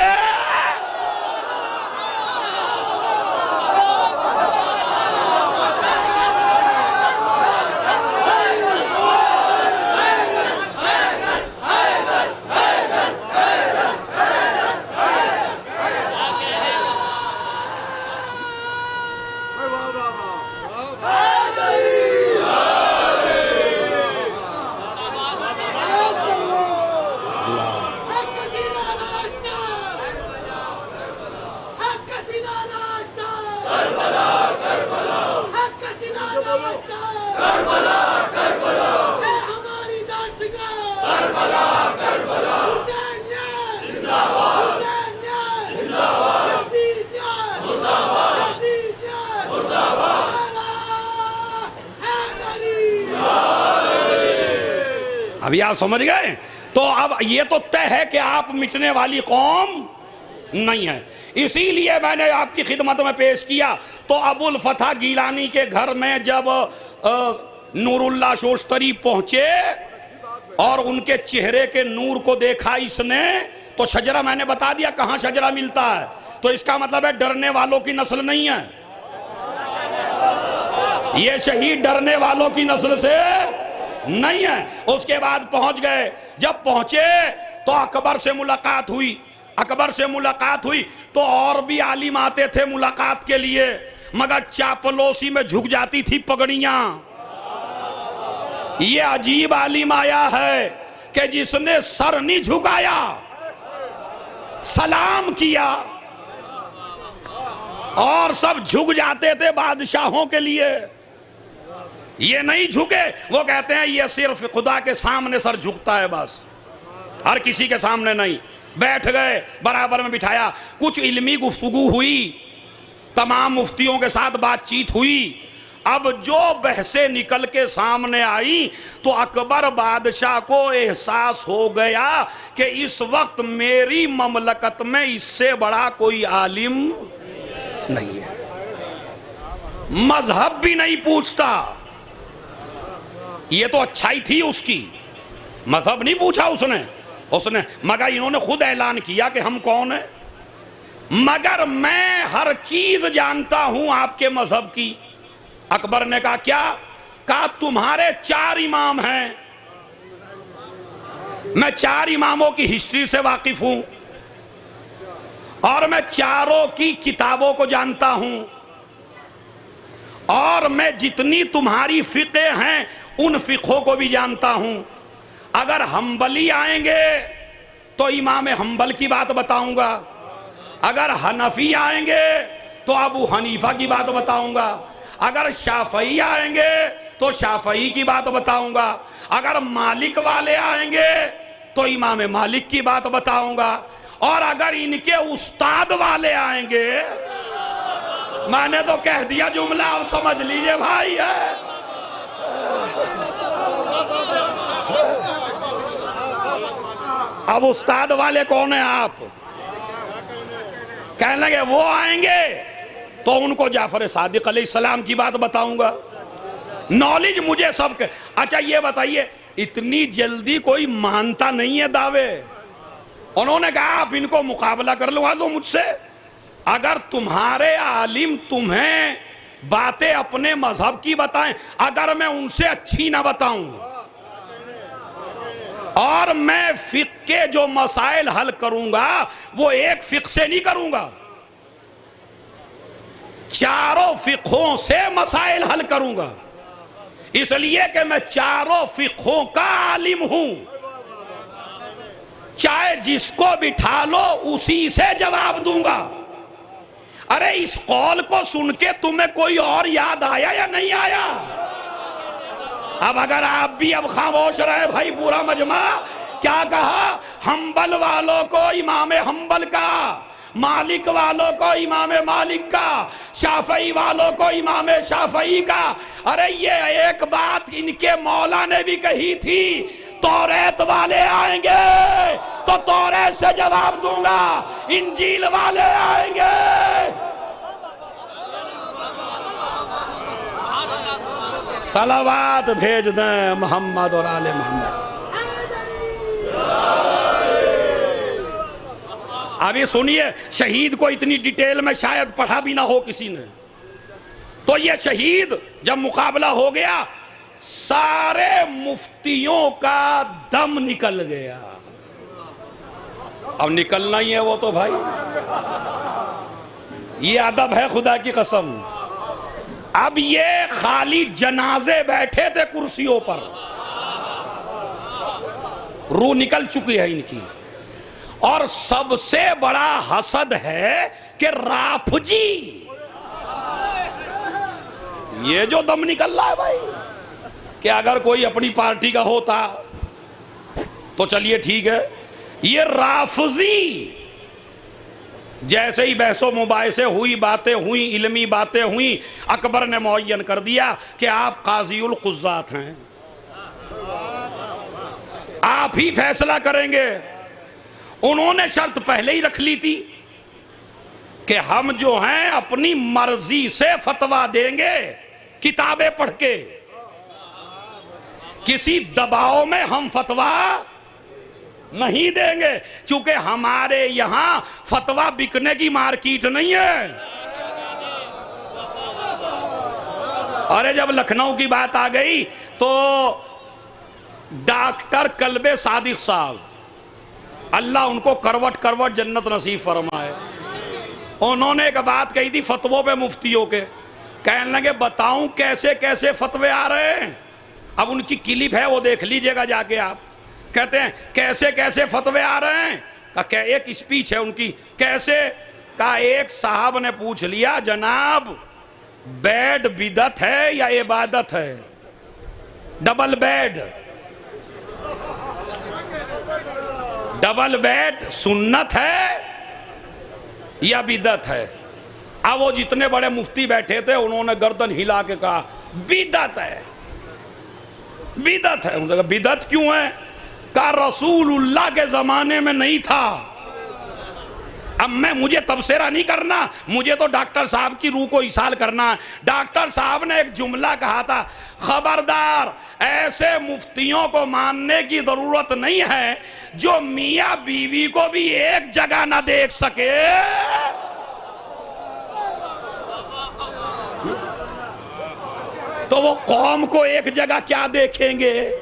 C: अभी आप समझ गए। तो अब ये तो तय है कि आप मिटने वाली कौम नहीं है। इसीलिए मैंने आपकी खिदमत में पेश किया। तो अबुल फतह गीलानी के घर में जब नूरुल्लाह शोस्तरी पहुंचे और उनके चेहरे के नूर को देखा इसने, तो शजरा मैंने बता दिया कहां शजरा मिलता है, तो इसका मतलब है डरने वालों की नस्ल नहीं है। ये शहीद डरने वालों की नस्ल से नहीं है। उसके बाद पहुंच गए, जब पहुंचे तो अकबर से मुलाकात हुई। अकबर से मुलाकात हुई तो और भी आलिम आते थे मुलाकात के लिए, मगर चापलोसी में झुक जाती थी पगड़ियां। ये अजीब आलिम आया है कि जिसने सर नहीं झुकाया, सलाम किया, और सब झुक जाते थे बादशाहों के लिए, ये नहीं झुके। वो कहते हैं ये सिर्फ खुदा के सामने सर झुकता है बस, हर किसी के सामने नहीं। बैठ गए, बराबर में बिठाया, कुछ इल्मी गुफ्तगू हुई, तमाम मुफ्तियों के साथ बातचीत हुई। अब जो बहसें निकल के सामने आई तो अकबर बादशाह को एहसास हो गया कि इस वक्त मेरी ममलकत में इससे बड़ा कोई आलिम नहीं है, मजहब भी नहीं पूछता। ये तो अच्छाई थी उसकी, मजहब नहीं पूछा उसने मगर इन्होंने खुद ऐलान किया कि हम कौन है, मगर मैं हर चीज जानता हूं आपके मजहब की। अकबर ने कहा क्या? कहा तुम्हारे 4 इमाम हैं, मैं 4 इमामों की हिस्ट्री से वाकिफ हूं और मैं चारों की किताबों को जानता हूं, और मैं जितनी तुम्हारी फिक़े हैं उन फिक़ों को भी जानता हूं। अगर हम्बली आएंगे तो इमाम हम्बल की बात बताऊंगा, अगर हनफी आएंगे तो अबू हनीफा की बात बताऊंगा, अगर शाफई आएंगे तो शाफई की बात बताऊंगा, अगर मालिक वाले आएंगे तो इमाम मालिक की बात बताऊंगा, और अगर इनके उस्ताद वाले आएंगे, मैंने तो कह दिया जुमला, आप समझ लीजिए भाई है। अब उस्ताद वाले कौन है आप? कहने लगे वो आएंगे तो उनको जाफर सादिक अलैहिस्सलाम की बात बताऊंगा। नॉलेज मुझे सब के। अच्छा ये बताइए, इतनी जल्दी कोई मानता नहीं है दावे। उन्होंने कहा आप इनको मुकाबला कर लो दो मुझसे, अगर तुम्हारे आलिम तुम्हें बातें अपने मजहब की बताएं, अगर मैं उनसे अच्छी ना बताऊं, और मैं फिक के जो मसाइल हल करूंगा वो एक फिक से नहीं करूंगा, चारों फिकों से मसाइल हल करूंगा, इसलिए कि मैं चारों फिकों का आलिम हूं। चाहे जिसको बिठा लो उसी से जवाब दूंगा। अरे इस कौल को सुन के तुम्हें कोई और याद आया या नहीं आया? अब अगर आप भी अब खामोश रहे भाई, पूरा मजमा क्या कहा? हम्बल वालों को इमाम हम्बल का, मालिक वालों को इमाम मालिक का, शाफई वालों को इमाम शाफई का। अरे ये एक बात इनके मौला ने भी कही थी, तौरेत वाले आएंगे तो तौरेत से जवाब दूंगा, इंजील वाले आएंगे सलावात भेज दें मोहम्मद और आले मोहम्मद। अभी सुनिए, शहीद को इतनी डिटेल में शायद पढ़ा भी ना हो किसी ने। तो ये शहीद जब मुकाबला हो गया, सारे मुफ्तियों का दम निकल गया। अब निकलना ही है वो तो भाई, ये अदब है खुदा की कसम। अब ये खाली जनाजे बैठे थे कुर्सियों पर, रूह निकल चुकी है इनकी। और सबसे बड़ा हसद है कि राफजी, ये जो दम निकल रहा है भाई, कि अगर कोई अपनी पार्टी का होता तो चलिए ठीक है, ये राफजी जैसे ही बहसो मुबाहिसे हुई, बातें हुई, इल्मी बातें हुई, अकबर ने मुअय्यन कर दिया कि आप काज़ीउल कुज़्ज़ात हैं, आप ही फैसला करेंगे। उन्होंने शर्त पहले ही रख ली थी कि हम जो हैं अपनी मर्जी से फतवा देंगे, किताबें पढ़ के, किसी दबाव में हम फतवा नहीं देंगे, क्योंकि हमारे यहां फतवा बिकने की मार्केट नहीं है। अरे जब लखनऊ की बात आ गई तो डॉक्टर कल्बे सादिक साहब, अल्लाह उनको करवट करवट जन्नत नसीब फरमाए, उन्होंने एक बात कही थी फतवों पे मुफ्तियों के। कहने लगे बताऊं कैसे कैसे फतवे आ रहे हैं। अब उनकी क्लिप है, वो देख लीजिएगा जाके आप। कहते हैं कैसे कैसे फतवे आ रहे हैं। क्या एक स्पीच है उनकी, कैसे का एक साहब ने पूछ लिया, जनाब बेड बिदत है या इबादत है? डबल बेड, डबल बेड सुन्नत है या बिदत है? अब वो जितने बड़े मुफ्ती बैठे थे उन्होंने गर्दन हिला के कहा बिदत है, बिदत है। उन्होंने कहा बिदत क्यों है? का रसूलुल्लाह के जमाने में नहीं था। अब मुझे तबसरा नहीं करना, मुझे तो डॉक्टर साहब की रूह को इसाल करना है। डॉक्टर साहब ने एक जुमला कहा था, खबरदार ऐसे मुफ्तियों को मानने की जरूरत नहीं है जो मियां बीवी को भी एक जगह ना देख सके। तो वो कौम को एक जगह क्या देखेंगे?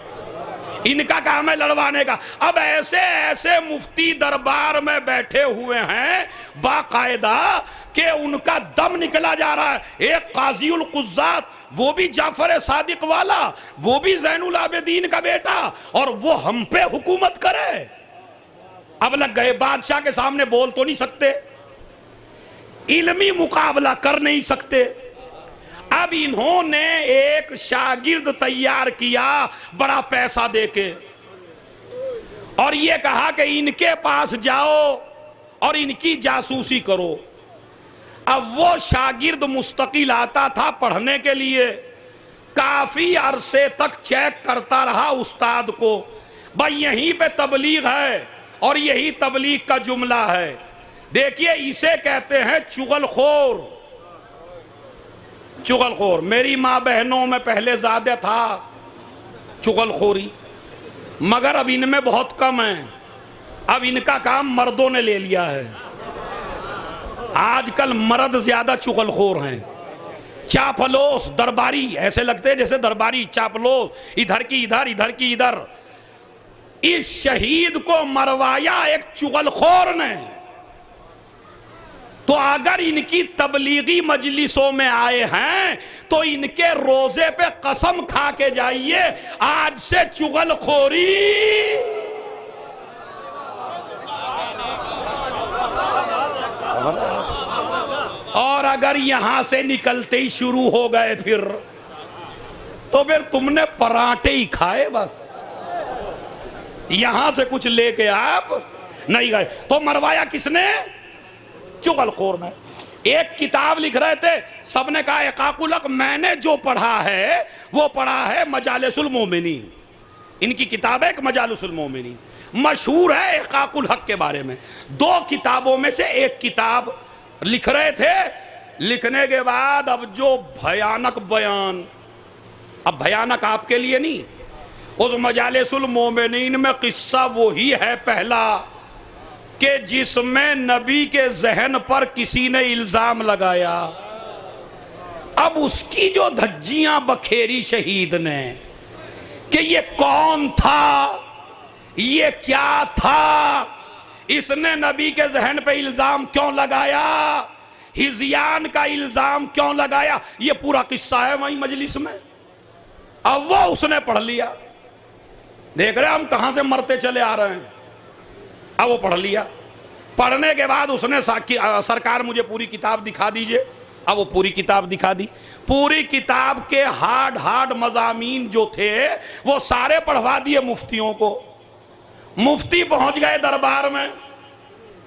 C: इनका काम है लड़वाने का। अब ऐसे ऐसे मुफ्ती दरबार में बैठे हुए हैं बाकायदा कि उनका दम निकला जा रहा है। एक काज़ीउल कुज़्ज़ात, वो भी जाफर सादिक वाला, वो भी ज़ैनुल आबिदीन का बेटा, और वो हम पे हुकूमत करे। अब लग गए, बादशाह के सामने बोल तो नहीं सकते। इल्मी मुकाबला कर नहीं सकते। अब इन्होंने एक शागिर्द तैयार किया बड़ा पैसा देके, और ये कहा कि इनके पास जाओ और इनकी जासूसी करो। अब वो शागिर्द मुस्तकिल आता था पढ़ने के लिए, काफी अरसे तक चेक करता रहा उस्ताद को, भाई यहीं पे तबलीग है, और यही तबलीग का जुमला है। देखिए इसे कहते हैं चुगलखोर। चुगलखोर, मेरी माँ बहनों में पहले ज्यादा था चुगलखोरी, मगर अब इनमें बहुत कम है। अब इनका काम मर्दों ने ले लिया है। आजकल मर्द ज्यादा चुगलखोर हैं। चापलोस, दरबारी, ऐसे लगते हैं जैसे दरबारी, चापलोस, इधर की इधर, इधर की इधर। इस शहीद को मरवाया एक चुगलखोर ने। तो अगर इनकी तबलीगी मजलिसों में आए हैं तो इनके रोजे पे कसम खा के जाइए, आज से चुगलखोरी और अगर यहां से निकलते ही शुरू हो गए फिर तुमने पराठे ही खाए बस, यहां से कुछ लेके आप नहीं गए। तो मरवाया किसने? चुगलखोर ने। एक किताब लिख रहे थे, सबने कहा इकाकुल हक, मैंने जो पढ़ा है वो पढ़ा है मजालिसुल मोमिनीन। इनकी किताब है एक मजालिसुल मोमिनीन, मशहूर है इकाकुल हक के बारे में। 2 किताबों में से एक किताब लिख रहे थे। लिखने के बाद अब जो भयानक बयान, अब भयानक आपके लिए नहीं, उस मजालिसुल मोमिनीन में किस्सा वही है पहला कि जिसमें नबी के जहन पर किसी ने इल्जाम लगाया। अब उसकी जो धज्जियां बखेरी शहीद ने कि ये कौन था, ये क्या था, इसने नबी के जहन पे इल्जाम क्यों लगाया, हिज़यान का इल्जाम क्यों लगाया, ये पूरा किस्सा है वहीं मजलिस में। अब वो उसने पढ़ लिया। देख रहे हम कहां से मरते चले आ रहे हैं। अब वो पढ़ लिया। पढ़ने के बाद उसने सरकार मुझे पूरी किताब दिखा दीजिए। अब वो पूरी किताब दिखा दी। पूरी किताब के हार्ड मज़ामीन जो थे वो सारे पढ़वा दिए मुफ्तियों को। मुफ्ती पहुंच गए दरबार में।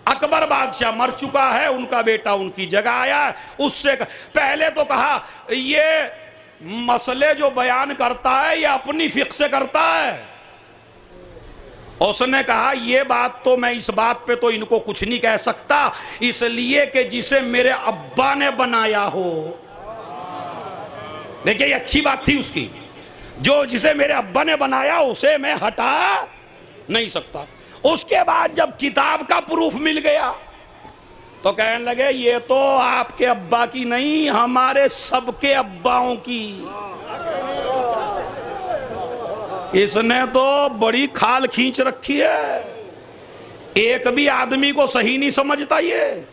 C: अकबर बादशाह मर चुका है, उनका बेटा उनकी जगह आया। उससे पहले तो कहा ये मसले जो बयान करता है ये अपनी फिक्र से करता है। उसने कहा ये बात तो मैं इस बात पे तो इनको कुछ नहीं कह सकता, इसलिए कि जिसे मेरे अब्बा ने बनाया हो। देखिए ये अच्छी बात थी उसकी, जो जिसे मेरे अब्बा ने बनाया उसे मैं हटा नहीं सकता। उसके बाद जब किताब का प्रूफ मिल गया तो कहने लगे ये तो आपके अब्बा की नहीं, हमारे सबके अब्बाओं की। इसने तो बड़ी खाल खींच रखी है, एक भी आदमी को सही नहीं समझता ये।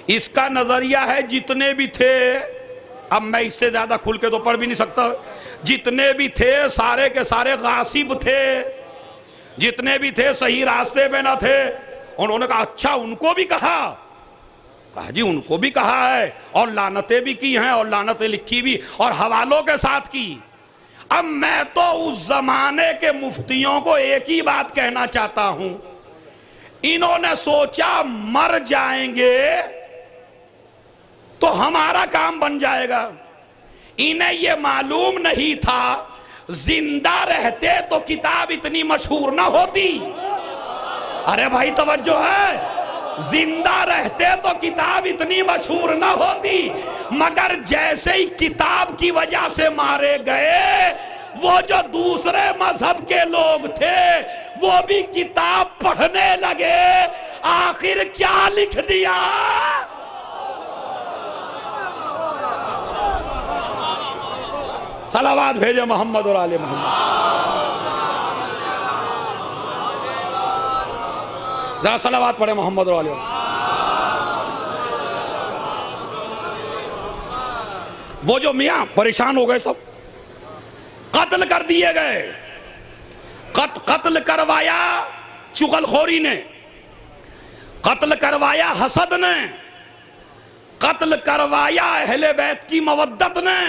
C: इसका नजरिया है जितने भी थे, अब मैं इससे ज्यादा खुल के तो पढ़ भी नहीं सकता, जितने भी थे सारे के सारे गासिब थे, जितने भी थे सही रास्ते पे ना थे। उन्होंने कहा अच्छा उनको भी कहा जी उनको भी कहा है, और लानतें भी की हैं, और लानतें लिखी भी और हवालों के साथ की। अब मैं तो उस जमाने के मुफ्तियों को एक ही बात कहना चाहता हूं, इन्होंने सोचा मर जाएंगे तो हमारा काम बन जाएगा। इन्हें यह मालूम नहीं था जिंदा रहते तो किताब इतनी मशहूर ना होती। अरे भाई तवज्जो है, जिंदा रहते तो किताब इतनी मशहूर ना होती, मगर जैसे ही किताब की वजह से मारे गए वो जो दूसरे मजहब के लोग थे वो भी किताब पढ़ने लगे। आखिर क्या लिख दिया? सलावात भेजे मोहम्मद और आले मोहम्मद। जरा सलावात पढ़े मोहम्मद और आले। वो जो मियां परेशान हो गए, सब कत्ल कर दिए गए। कत्ल करवाया चुगलखोरी ने, कत्ल करवाया हसद ने, कत्ल करवाया अहले बैत की मवद्दत ने,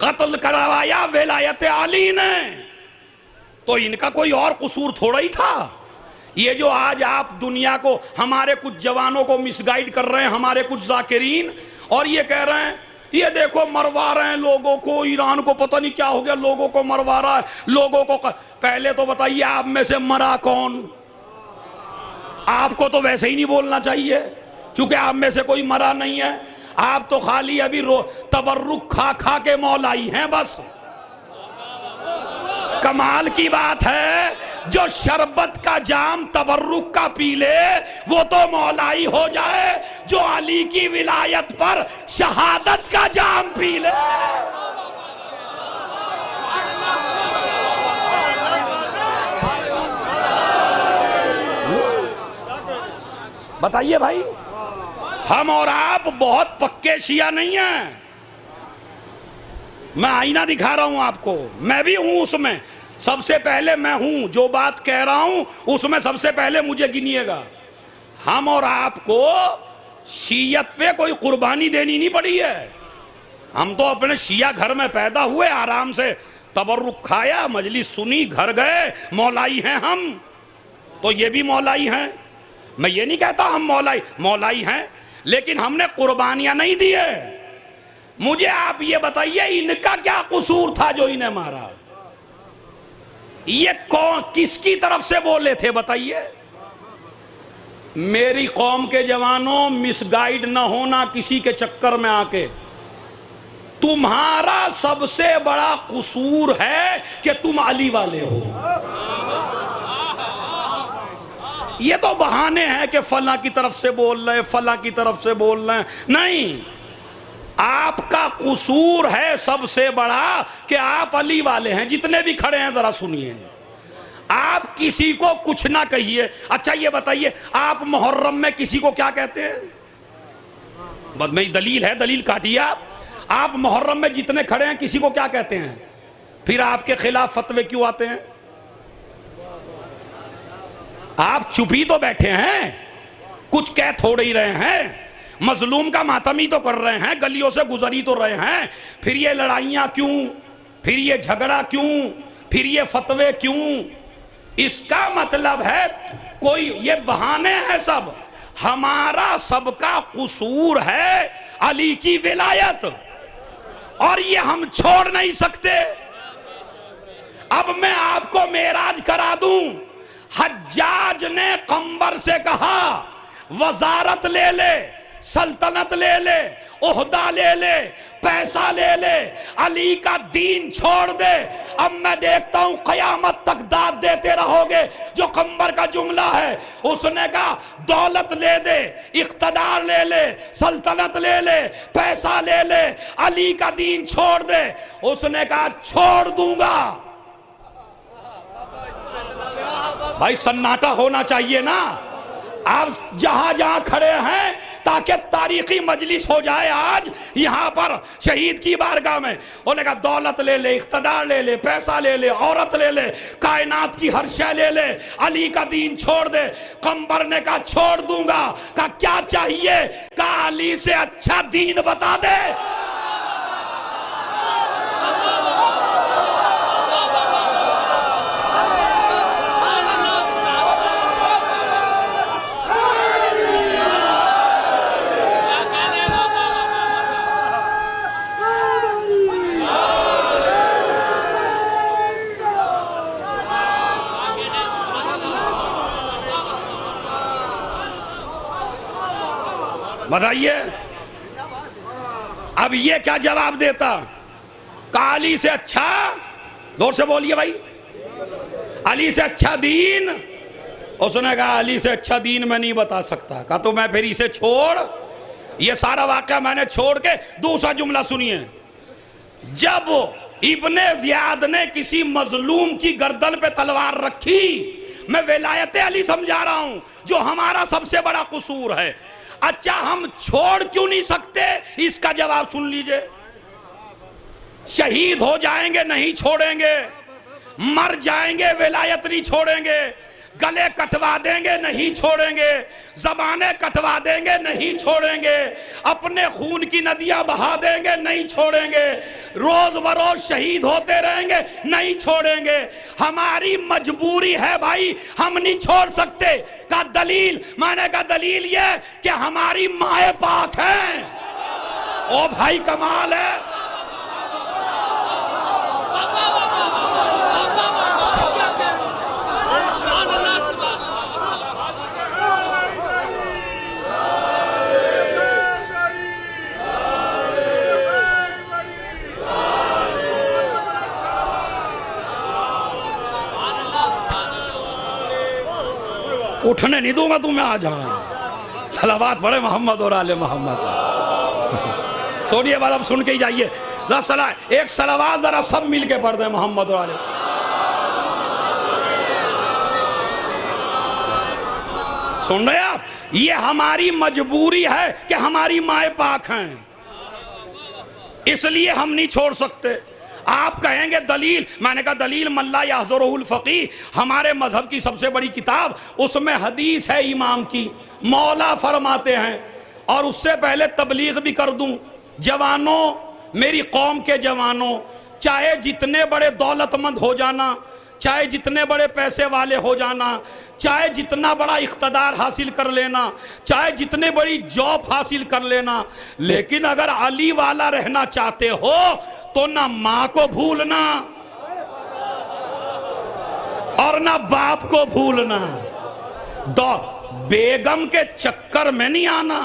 C: कत्ल करवाया विलायत आली ने, तो इनका कोई और कसूर थोड़ा ही था। ये जो आज आप दुनिया को, हमारे कुछ जवानों को मिसगाइड कर रहे हैं, हमारे कुछ जाकिरीन, और ये कह रहे हैं ये देखो मरवा रहे हैं लोगों को, ईरान को पता नहीं क्या हो गया, लोगों को मरवा रहा है, लोगों को पहले तो बताइए आप में से मरा कौन? आपको तो वैसे ही नहीं बोलना चाहिए क्योंकि आप में से कोई मरा नहीं है। आप तो खाली अभी तबर्रुक खा खा के मौलाई हैं बस। कमाल की बात है, जो शरबत का जाम तबर्रुक का पी ले वो तो मौलाई हो जाए, जो अली की विलायत पर शहादत का जाम पी ले। बताइए भाई, हम और आप बहुत पक्के शिया नहीं हैं। मैं आईना दिखा रहा हूं आपको, मैं भी हूं उसमें, सबसे पहले मैं हूं, जो बात कह रहा हूं उसमें सबसे पहले मुझे गिनिएगा। हम और आपको शियत पे कोई कुर्बानी देनी नहीं पड़ी है। हम तो अपने शिया घर में पैदा हुए, आराम से तबर्रुक खाया, मजलिस सुनी, घर गए, मौलाई हैं हम। तो ये भी मौलाई हैं, मैं ये नहीं कहता हम मौलाई हैं, लेकिन हमने कुर्बानियां नहीं दी है। मुझे आप ये बताइए इनका क्या कसूर था जो इन्हें मारा? ये कौन, किसकी तरफ से बोले थे बताइए? मेरी कौम के जवानों, मिसगाइड न होना किसी के चक्कर में आके। तुम्हारा सबसे बड़ा कसूर है कि तुम अली वाले हो। ये तो बहाने हैं कि फला की तरफ से बोल रहे, फला की तरफ से बोल रहे। नहीं, आपका कसूर है सबसे बड़ा कि आप अली वाले हैं। जितने भी खड़े हैं जरा सुनिए, आप किसी को कुछ ना कहिए। अच्छा ये बताइए, आप मुहर्रम में किसी को क्या कहते हैं? मेरी दलील है, दलील काटिए आप मुहर्रम में जितने खड़े हैं किसी को क्या कहते हैं? फिर आपके खिलाफ फतवे क्यों आते हैं? आप चुप ही तो बैठे हैं, कुछ कह थोड़े ही रहे हैं, मजलूम का मातम ही तो कर रहे हैं, गलियों से गुजर ही तो रहे हैं। फिर ये लड़ाइयां क्यों, फिर ये झगड़ा क्यों, फिर ये फतवे क्यों? इसका मतलब है कोई, ये बहाने हैं सब। हमारा सबका कसूर है अली की विलायत, और ये हम छोड़ नहीं सकते। अब मैं आपको मेराज करा दूं। हज्जाज ने कंबर से कहा वजारत ले ले, सल्तनत ले ले, ओहदा ले ले, पैसा ले ले, अली का दीन छोड़ दे। अब मैं देखता हूं कयामत तक दाद देते रहोगे। जो कंबर का जुमला है, उसने कहा दौलत ले दे, इख्तदार ले ले, सल्तनत ले ले, पैसा ले ले, अली का दीन छोड़ दे। उसने कहा छोड़ दूंगा। भाई सन्नाटा होना चाहिए ना। आप जहां जहां खड़े हैं, ताकि तारीखी मजलिस हो जाए आज यहां पर शहीद की बारगाह में। उन्होंने कहा दौलत ले ले, इख्तदार ले ले, पैसा ले ले, औरत ले ले, कायनात की हर शय ले ले, अली का दीन छोड़ दे। कंबर ने कहा छोड़ दूंगा। कहा क्या चाहिए? कहा अली से अच्छा दीन बता दे। बताइए अब ये क्या जवाब देता? अली से अच्छा, जोर से बोलिए भाई, अली से अच्छा दीन। उसने कहा अली से अच्छा दीन मैं नहीं बता सकता। कहा तो मैं फिर इसे छोड़, ये सारा वाकया मैंने छोड़ के दूसरा जुमला सुनिए। जब इब्ने जियाद ने किसी मजलूम की गर्दन पे तलवार रखी, मैं विलायत अली समझा रहा हूं जो हमारा सबसे बड़ा कसूर है। अच्छा हम छोड़ क्यों नहीं सकते? इसका जवाब सुन लीजिए। शहीद हो जाएंगे नहीं छोड़ेंगे, मर जाएंगे विलायत नहीं छोड़ेंगे, गले कटवा देंगे नहीं छोड़ेंगे, ज़बानें कटवा देंगे नहीं छोड़ेंगे, अपने खून की नदियां बहा देंगे नहीं छोड़ेंगे, रोज बरोज शहीद होते रहेंगे नहीं छोड़ेंगे। हमारी मजबूरी है भाई, हम नहीं छोड़ सकते। का दलील, माने का दलील ये कि हमारी माए पाक हैं। ओ भाई कमाल है। उठने नहीं दूंगा तुम्हें, आ जाओ। सलावात पढ़े मोहम्मद और आले मोहम्मद। सोनिए बात अब सुन के ही जाइए। एक सलावात जरा सब मिल के पढ़ दे मोहम्मद और आले। सुन रहे आप, ये हमारी मजबूरी है कि हमारी माए पाक हैं, इसलिए हम नहीं छोड़ सकते। आप कहेंगे दलील, मैंने कहा दलील मल्ला याज़ुरुल फ़क़ीह, हमारे मजहब की सबसे बड़ी किताब, उसमें हदीस है इमाम की। मौला फरमाते हैं, और उससे पहले तबलीग भी कर दूं, जवानों, मेरी कौम के जवानों, चाहे जितने बड़े दौलतमंद हो जाना, चाहे जितने बड़े पैसे वाले हो जाना, चाहे जितना बड़ा इख्तदार हासिल कर लेना, चाहे जितने बड़ी जॉब हासिल कर लेना, लेकिन अगर अली वाला रहना चाहते हो तो ना मां को भूलना और ना बाप को भूलना, बेगम के चक्कर में नहीं आना।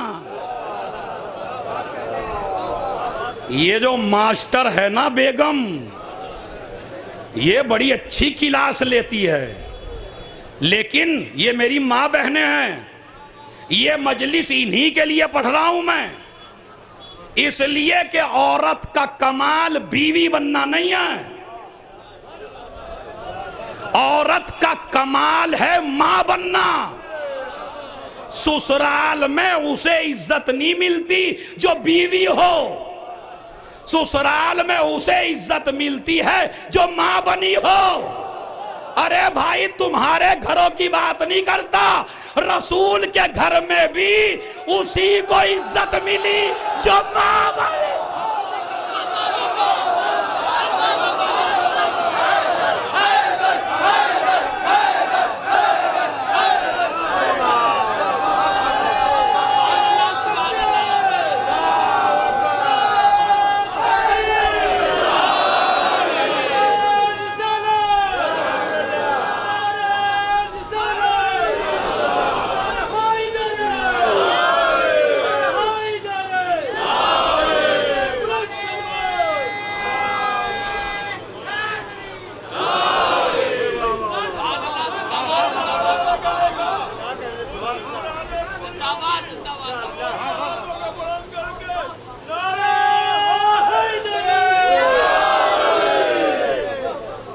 C: ये जो मास्टर है ना बेगम, ये बड़ी अच्छी क्लास लेती है, लेकिन ये मेरी माँ बहनें हैं, ये मजलिस इन्हीं के लिए पढ़ रहा हूं मैं, इसलिए कि औरत का कमाल बीवी बनना नहीं है, औरत का कमाल है मां बनना। ससुराल में उसे इज्जत नहीं मिलती जो बीवी हो, ससुराल में उसे इज्जत मिलती है जो मां बनी हो। अरे भाई, तुम्हारे घरों की बात नहीं करता, रसूल के घर में भी उसी को इज्जत मिली जो मां बनी।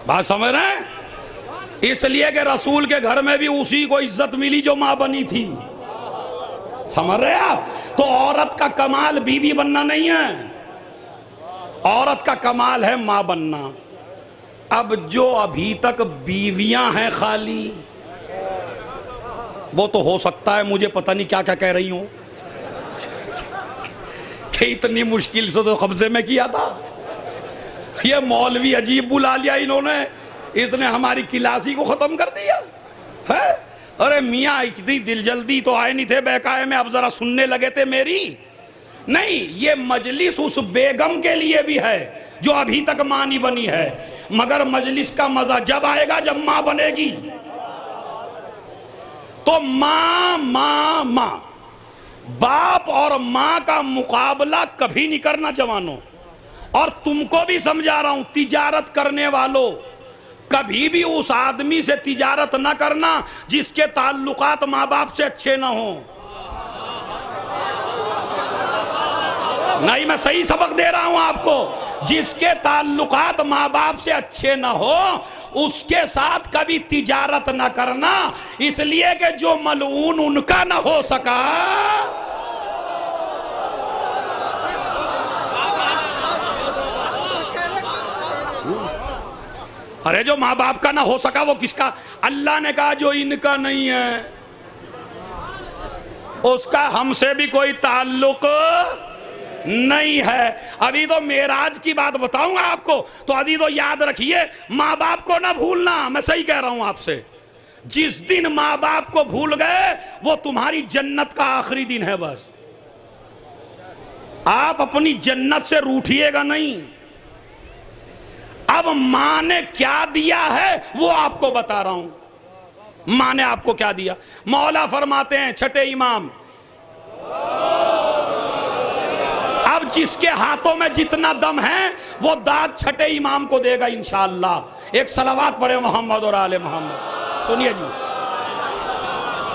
C: बात समझ रहे हैं? इसलिए कि रसूल के घर में भी उसी को इज्जत मिली जो मां बनी थी। समझ रहे आप? तो औरत का कमाल बीवी बनना नहीं है, औरत का कमाल है मां बनना। अब जो अभी तक बीवियां हैं खाली, वो तो हो सकता है मुझे पता नहीं क्या क्या कह रही हूं कि इतनी मुश्किल से तो कब्जे में किया था। ये मौलवी अजीब बुला लिया इन्होंने, इसने हमारी किलासी को खत्म कर दिया है। अरे मियाँ, इतनी दिल जल्दी तो आए नहीं थे बेकाए में, अब जरा सुनने लगे थे मेरी। नहीं, ये मजलिस उस बेगम के लिए भी है जो अभी तक मां नहीं बनी है, मगर मजलिस का मजा जब आएगा जब मां बनेगी। तो मां मां मां, बाप और मां का मुकाबला कभी नहीं करना जवानों। और तुमको भी समझा रहा हूं, तिजारत करने वालों, कभी भी उस आदमी से तिजारत ना करना जिसके ताल्लुकात माँ बाप से अच्छे ना हो। नहीं, मैं सही सबक दे रहा हूं आपको। जिसके ताल्लुकात माँ बाप से अच्छे ना हो उसके साथ कभी तिजारत ना करना, इसलिए कि जो मलऊन उनका ना हो सका, अरे जो माँ बाप का ना हो सका वो किसका? अल्लाह ने कहा जो इनका नहीं है उसका हमसे भी कोई ताल्लुक नहीं है। अभी तो मेराज की बात बताऊंगा आपको, तो अभी तो याद रखिए माँ बाप को ना भूलना। मैं सही कह रहा हूं आपसे, जिस दिन माँ बाप को भूल गए वो तुम्हारी जन्नत का आखिरी दिन है। बस आप अपनी जन्नत से रूठिएगा नहीं। अब मां ने क्या दिया है वो आपको बता रहा हूं। मां ने आपको क्या दिया? मौला फरमाते हैं छठे इमाम, अब जिसके हाथों में जितना दम है वो दाद छठे इमाम को देगा इंशाअल्लाह। एक सलावत पढ़े मोहम्मद और आले मोहम्मद। सुनिए जी,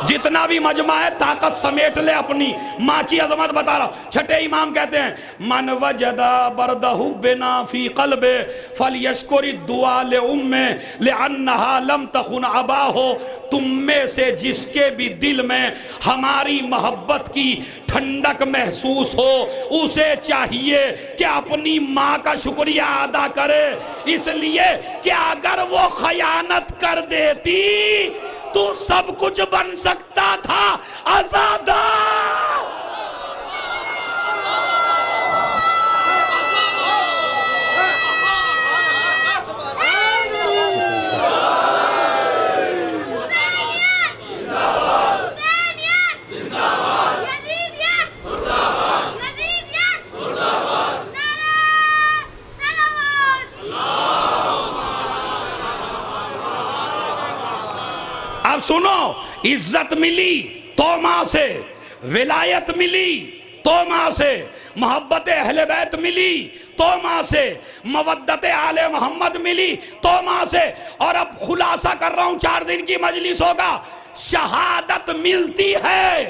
C: जितना भी मजमा है ताकत समेट ले अपनी। माँ की अजमत बता रहा हूं। छठे इमाम कहते हैं मन वजदा बरदहु बिना फी क़ल्बे फलयश्कुरि दुआ ले उम्मे ले अन्नहा लम तकुन अबा हो। तुम में से जिसके भी दिल में हमारी मोहब्बत की ठंडक महसूस हो उसे चाहिए कि अपनी माँ का शुक्रिया अदा करे, इसलिए कि अगर वो खयानत कर देती तो सब कुछ बन सकता था आजादा। अब सुनो, इज्जत मिली तो मां से, विलायत मिली तो मां से, मोहब्बत अहले बैत मिली तो मां से, मवद्दत आले मोहम्मद मिली तो मां से। और अब खुलासा कर रहा हूं 4 दिन की मजलिसों का, शहादत मिलती है।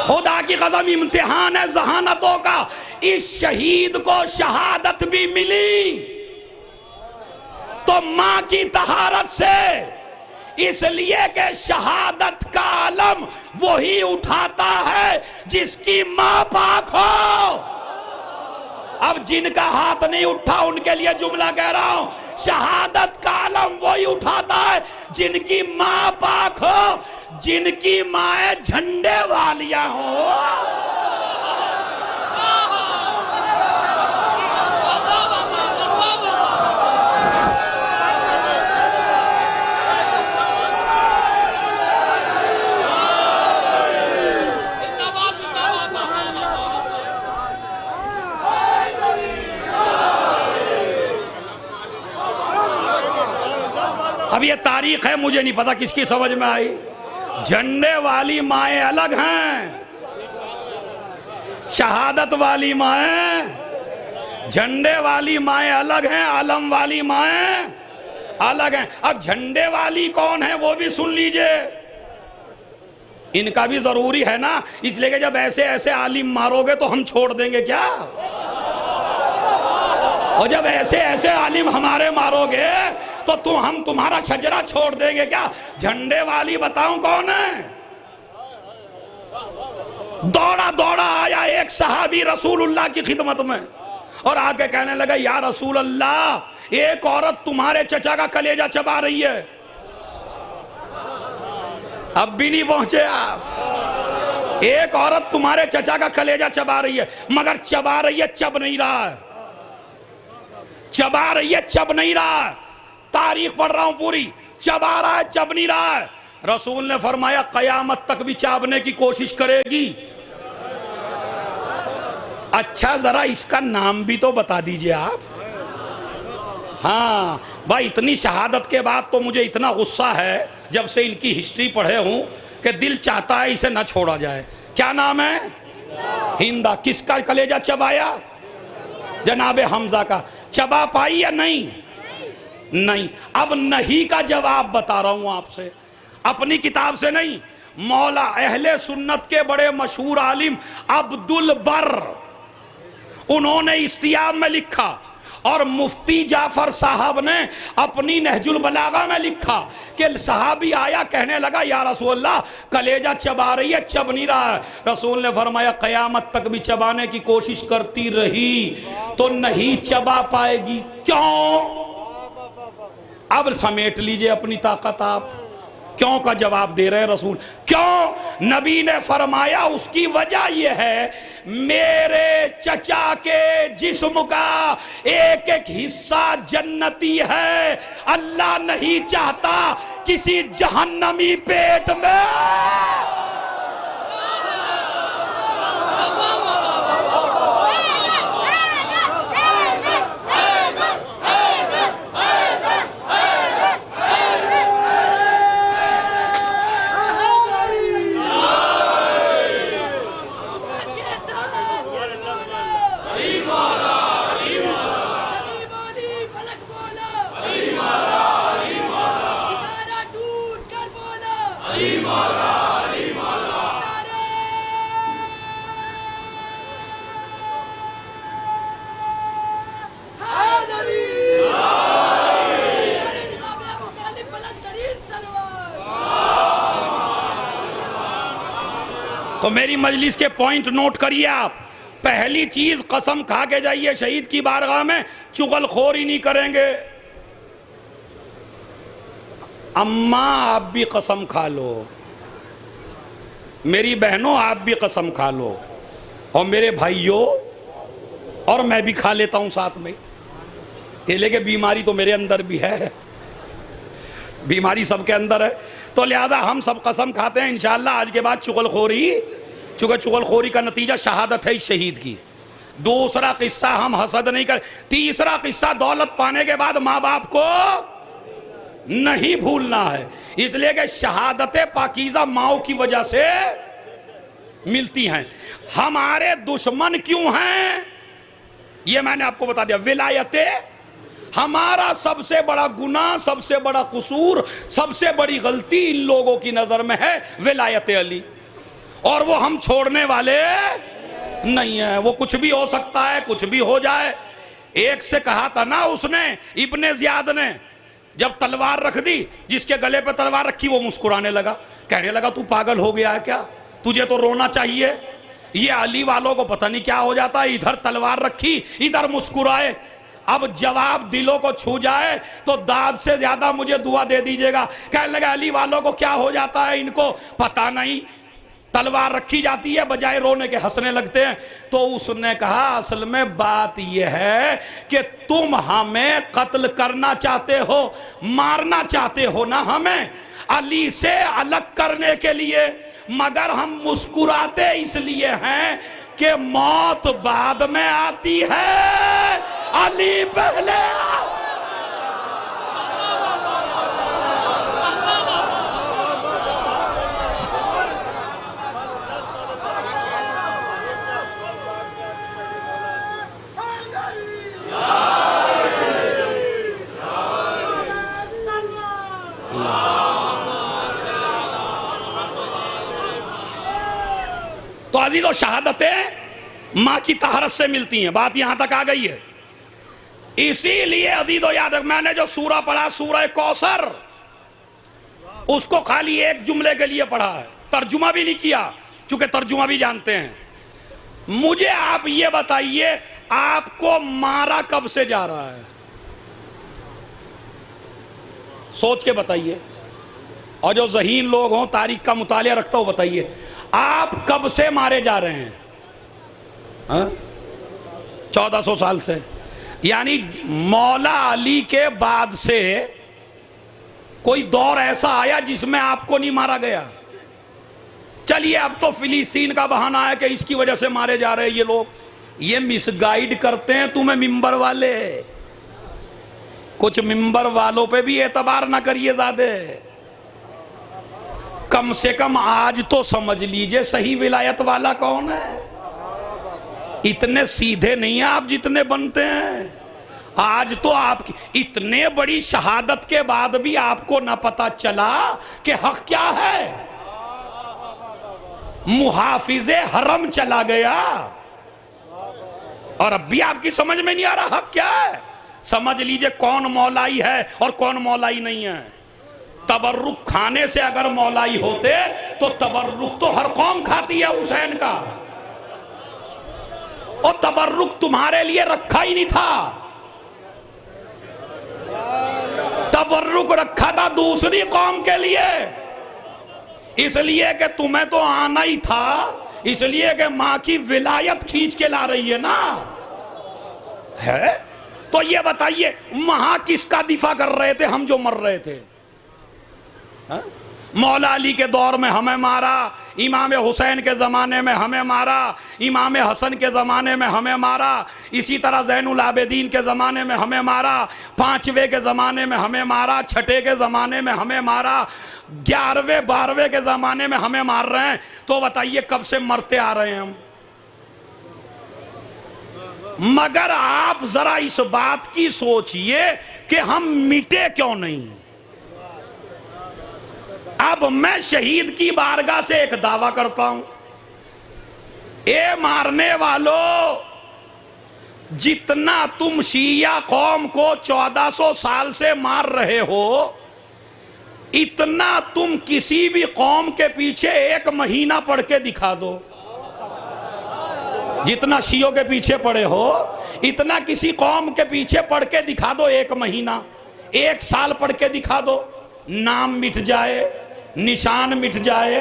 C: खुदा की कसम इम्तिहान है जहानतों का। इस शहीद को शहादत भी मिली तो मां की तहारत से, इसलिए कि शहादत का आलम वही उठाता है जिसकी मां पाक हो। अब जिनका हाथ नहीं उठा उनके लिए जुमला कह रहा हूं, शहादत का आलम वही उठाता है जिनकी मां पाक हो, जिनकी मां झंडे वालियां हो। अब ये तारीख है, मुझे नहीं पता किसकी समझ में आई। झंडे वाली माएँ अलग हैं, शहादत वाली माएँ, झंडे वाली माएँ अलग हैं, आलम वाली माएँ अलग हैं। अब झंडे वाली कौन है वो भी सुन लीजिए, इनका भी जरूरी है ना। इसलिए कि जब ऐसे ऐसे आलिम मारोगे तो हम छोड़ देंगे क्या? और जब ऐसे ऐसे आलिम हमारे मारोगे तो हम तुम्हारा शजरा छोड़ देंगे क्या? झंडे वाली बताऊं कौन है? दौड़ा दौड़ा आया एक सहाबी रसूलुल्लाह की खिदमत में और आके कहने लगा, या रसूल अल्लाह, एक औरत तुम्हारे चचा का कलेजा चबा रही है। अब भी नहीं पहुंचे आप। एक औरत तुम्हारे चचा का कलेजा चबा रही है, मगर चबा रही है, चब नहीं रहा है। चबा रही है, चब नहीं रहा है। तारीख पढ़ रहा हूं पूरी, चबा रहा है, चब नहीं रहा है। रसूल ने फरमाया कयामत तक भी चाबने की कोशिश करेगी। अच्छा जरा इसका नाम भी तो बता दीजिए आप। हाँ भाई, इतनी शहादत के बाद तो मुझे इतना गुस्सा है जब से इनकी हिस्ट्री पढ़े हूं कि दिल चाहता है इसे न छोड़ा जाए। क्या नाम है? हिंदा। किसका कलेजा चबाया? जनाबे हमजा का। चबा पाई या नहीं? नहीं। अब नहीं का जवाब बता रहा हूं आपसे, अपनी किताब से नहीं। मौला अहले सुन्नत के बड़े मशहूर आलिम अब्दुल बर, उन्होंने इस्तियाब में लिखा और मुफ्ती जाफर साहब ने अपनी नहजुल बलागा में लिखा कि सहाबी आया, कहने लगा या रसूलल्लाह कलेजा चबा रही है, चब नहीं रहा है। रसूल ने फरमाया क़यामत तक भी चबाने की कोशिश करती रही तो नहीं चबा पाएगी। क्यों? अब समेट लीजिए अपनी ताकत। आप क्यों का जवाब दे रहे हैं रसूल। क्यों? नबी ने फरमाया उसकी वजह यह है मेरे चचा के जिस्म का एक एक हिस्सा जन्नती है, अल्लाह नहीं चाहता किसी जहन्नमी पेट में। तो मेरी मजलिस के पॉइंट नोट करिए आप। पहली चीज, कसम खा के जाइए शहीद की बारगाह में चुगलखोरी नहीं करेंगे। अम्मा आप भी कसम खा लो, मेरी बहनों आप भी कसम खा लो, और मेरे भाइयों और मैं भी खा लेता हूं साथ में। केले की बीमारी तो मेरे अंदर भी है, बीमारी सबके अंदर है, तो लिहाजा हम सब कसम खाते हैं इंशाअल्लाह आज के बाद चुगलखोरी, चूंकि चुगलखोरी का नतीजा शहादत है इस शहीद की। दूसरा किस्सा, हम हसद नहीं कर। तीसरा किस्सा, दौलत पाने के बाद माँ बाप को नहीं भूलना है, इसलिए कि शहादतें पाकीज़ा माओ की वजह से मिलती हैं। हमारे दुश्मन क्यों हैं ये मैंने आपको बता दिया। विलायतें, हमारा सबसे बड़ा गुनाह, सबसे बड़ा कसूर, सबसे बड़ी गलती इन लोगों की नजर में है विलायत अली, और वो हम छोड़ने वाले नहीं है। वो कुछ भी हो सकता है, कुछ भी हो जाए। एक से कहा था ना उसने, इब्ने ज़ियाद ने, जब तलवार रख दी, जिसके गले पे तलवार रखी वो मुस्कुराने लगा, कहने लगा तू पागल हो गया है क्या, तुझे तो रोना चाहिए। ये अली वालों को पता नहीं क्या हो जाता है, इधर तलवार रखी इधर मुस्कुराए। अब जवाब दिलों को छू जाए तो दाद से ज्यादा मुझे दुआ दे दीजिएगा। कहने लगा अली वालों को क्या हो जाता है, इनको पता नहीं, तलवार रखी जाती है बजाय रोने के हंसने लगते हैं। तो उसने कहा असल में बात यह है कि तुम हमें कत्ल करना चाहते हो, मारना चाहते हो ना हमें अली से अलग करने के लिए, मगर हम मुस्कुराते इसलिए हैं कि मौत बाद में आती है, अली पहले। तो अजीज़ों, शहादतें माँ की तहरत से मिलती हैं, बात यहां तक आ गई है। इसीलिए अजीज़ों याद रख, मैंने जो सूरा पढ़ा सूरा कौसर, उसको खाली एक जुमले के लिए पढ़ा है, तर्जुमा भी नहीं किया, चूंकि तर्जुमा भी जानते हैं। मुझे आप ये बताइए आपको मारा कब से जा रहा है, सोच के बताइए। और जो ज़हीन लोग हों, तारीख का मुतालिया रखता हो, बताइए आप कब से मारे जा रहे हैं? 1400 साल से, यानी मौला अली के बाद से कोई दौर ऐसा आया जिसमें आपको नहीं मारा गया। चलिए अब तो फिलिस्तीन का बहाना है कि इसकी वजह से मारे जा रहे हैं ये लोग। ये मिसगाइड करते हैं तुम्हें मिंबर वाले। कुछ मिंबर वालों पे भी एतबार ना करिए ज्यादा, कम से कम आज तो समझ लीजिए सही विलायत वाला कौन है। इतने सीधे नहीं है आप जितने बनते हैं। आज तो आप इतने बड़ी शहादत के बाद भी आपको ना पता चला कि हक क्या है। मुहाफिजे हरम चला गया और अब भी आपकी समझ में नहीं आ रहा हक क्या है। समझ लीजिए कौन मौलाई है और कौन मौलाई नहीं है। तबर्रुक खाने से अगर मौलाई होते तो तबर्रुक तो हर कौम खाती है हुसैन का, और तबर्रुक तुम्हारे लिए रखा ही नहीं था। तबर्रुक रखा था दूसरी कौम के लिए, इसलिए कि तुम्हें तो आना ही था, इसलिए कि मां की विलायत खींच के ला रही है ना। है तो ये बताइए वहां किसका दिफा कर रहे थे हम जो मर रहे थे? है? मौला अली के दौर में हमें मारा, इमाम हुसैन के ज़माने में हमें मारा, इमाम हसन के ज़माने में हमें मारा, इसी तरह ज़ैनुल आबिदीन के ज़माने में हमें मारा, पांचवे के ज़माने में हमें मारा, छठे के ज़माने में हमें मारा, 11वें 12वें के ज़माने में हमें मार रहे हैं। तो बताइए कब से मरते आ रहे हैं हम? मगर आप जरा इस बात की सोचिए कि हम मिटे क्यों नहीं। अब मैं शहीद की बारगाह से एक दावा करता हूं, ए मारने वालों, जितना तुम शिया कौम को 1400 साल से मार रहे हो, इतना तुम किसी भी कौम के पीछे 1 महीना पढ़ के दिखा दो। जितना शियों के पीछे पड़े हो, इतना किसी कौम के पीछे पढ़ के दिखा दो 1 महीना, 1 साल पढ़ के दिखा दो, नाम मिट जाए, निशान मिट जाए,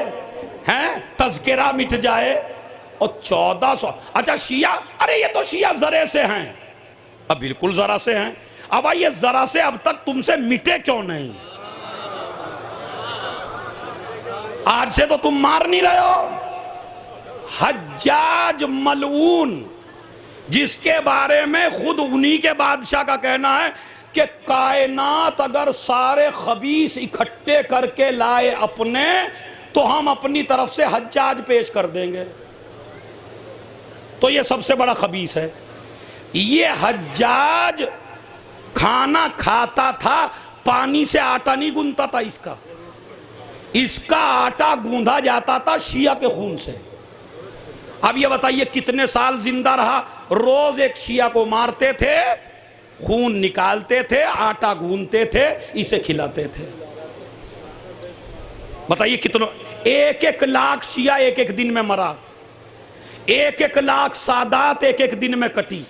C: हैं, तज़किरा मिट जाए। और 1400, अच्छा शिया, अरे ये तो शिया जरे से हैं। अब बिल्कुल जरा से हैं। अब ये जरा से अब तक तुमसे मिटे क्यों नहीं? आज से तो तुम मार नहीं रहे हो। हज्जाज मलऊन, जिसके बारे में खुद उन्हीं के बादशाह का कहना है कि कायनात अगर सारे खबीस इकट्ठे करके लाए अपने, तो हम अपनी तरफ से हज्जाज पेश कर देंगे। तो ये सबसे बड़ा खबीस है। ये हज्जाज खाना खाता था, पानी से आटा नहीं गूंथता था इसका आटा गूंधा जाता था शिया के खून से। अब ये बताइए कितने साल जिंदा रहा? रोज एक शिया को मारते थे, खून निकालते थे, आटा गूंथते थे, इसे खिलाते थे। बताइए कितनों, 1-1 लाख शिया 1-1 दिन में मरा, 1-1 लाख सादात 1-1 दिन में कटी,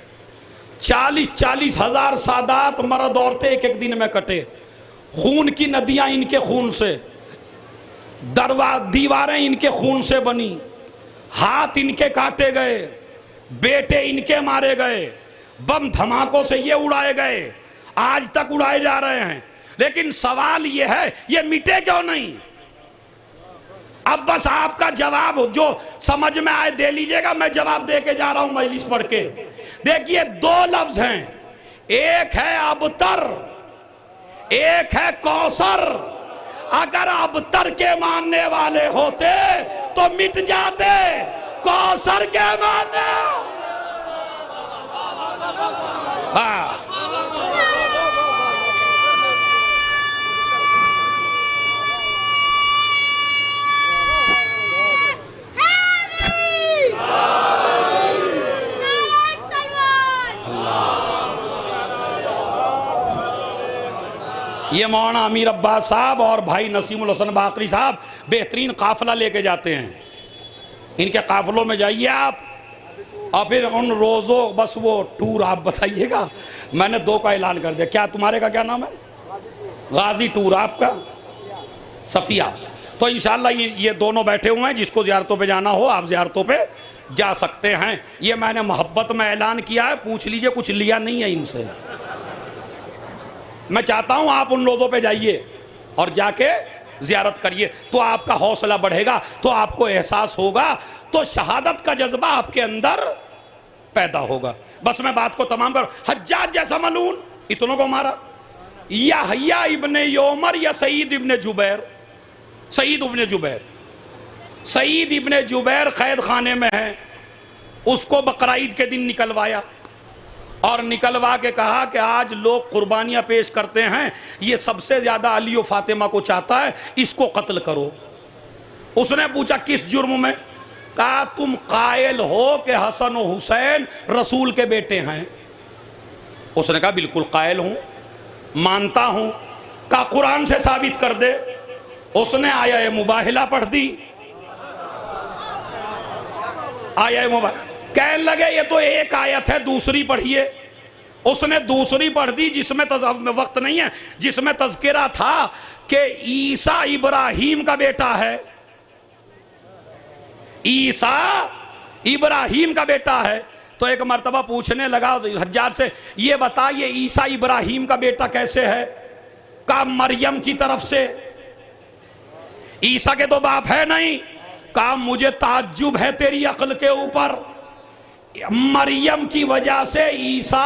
C: 40-40 हजार सादात मर्द औरतें 1-1 दिन में कटे। खून की नदियां इनके खून से, दीवारें इनके खून से बनी, हाथ इनके काटे गए, बेटे इनके मारे गए, बम धमाकों से ये उड़ाए गए, आज तक उड़ाए जा रहे हैं। लेकिन सवाल ये है, ये मिटे क्यों नहीं? अब बस आपका जवाब जो समझ में आए दे लीजिएगा। मैं जवाब दे के जा रहा हूं मजलिस पढ़ के। देखिए 2 लफ्ज हैं, एक है अबतर, एक है कौसर। अगर अबतर के मानने वाले होते तो मिट जाते, कौसर के मानने। हाँ, ये मौलाना अमीर अब्बास साहब और भाई नसीमुल हसन बाकरी साहब बेहतरीन काफिला लेके जाते हैं। इनके काफिलों में जाइए आप, और फिर उन रोज़ों बस वो टूर आप बताइएगा। मैंने 2 का ऐलान कर दिया। क्या तुम्हारे का क्या नाम है? गाजी टूर, आपका सफ़िया। तो इंशाल्लाह ये दोनों बैठे हुए हैं, जिसको ज़ियारतों पे जाना हो आप ज़ियारतों पे जा सकते हैं। ये मैंने मोहब्बत में ऐलान किया है, पूछ लीजिए, कुछ लिया नहीं है इनसे। मैं चाहता हूं आप उन लोगों पे जाइए और जाके ज़ियारत करिए, तो आपका हौसला बढ़ेगा, तो आपको एहसास होगा, तो शहादत का जज्बा आपके अंदर पैदा होगा। बस मैं बात को तमाम कर, हज्जाज जैसा मलून इतनों को मारा, याहया इब्ने योमर या सईद इब्ने जुबैर, सईद इब्ने जुबैर कैद खाने में है, उसको बकरीद के दिन निकलवाया और निकलवा के कहा कि आज लोग कुर्बानियां पेश करते हैं, ये सबसे ज्यादा अली और फातिमा को चाहता है, इसको कत्ल करो। उसने पूछा किस जुर्म में? कहा तुम कायल हो कि हसन और हुसैन रसूल के बेटे हैं। उसने कहा बिल्कुल कायल हूँ, मानता हूँ। कहा कुरान से साबित कर दे। उसने आया मुबाहिला पढ़ दी। आया मुबाहिला, कहने लगे ये तो एक आयत है, दूसरी पढ़िए। उसने दूसरी पढ़ दी जिसमें वक्त नहीं है, जिसमें तज़किरा था कि ईसा इब्राहिम का बेटा है। ईसा इब्राहिम का बेटा है। तो एक मर्तबा पूछने लगा हज्जाज से, ये बता ये ईसा इब्राहिम का बेटा कैसे है? कहा मरियम की तरफ से। ईसा के तो बाप है नहीं। कहा मुझे ताज्जुब है तेरी अक्ल के ऊपर, मरियम की वजह से ईसा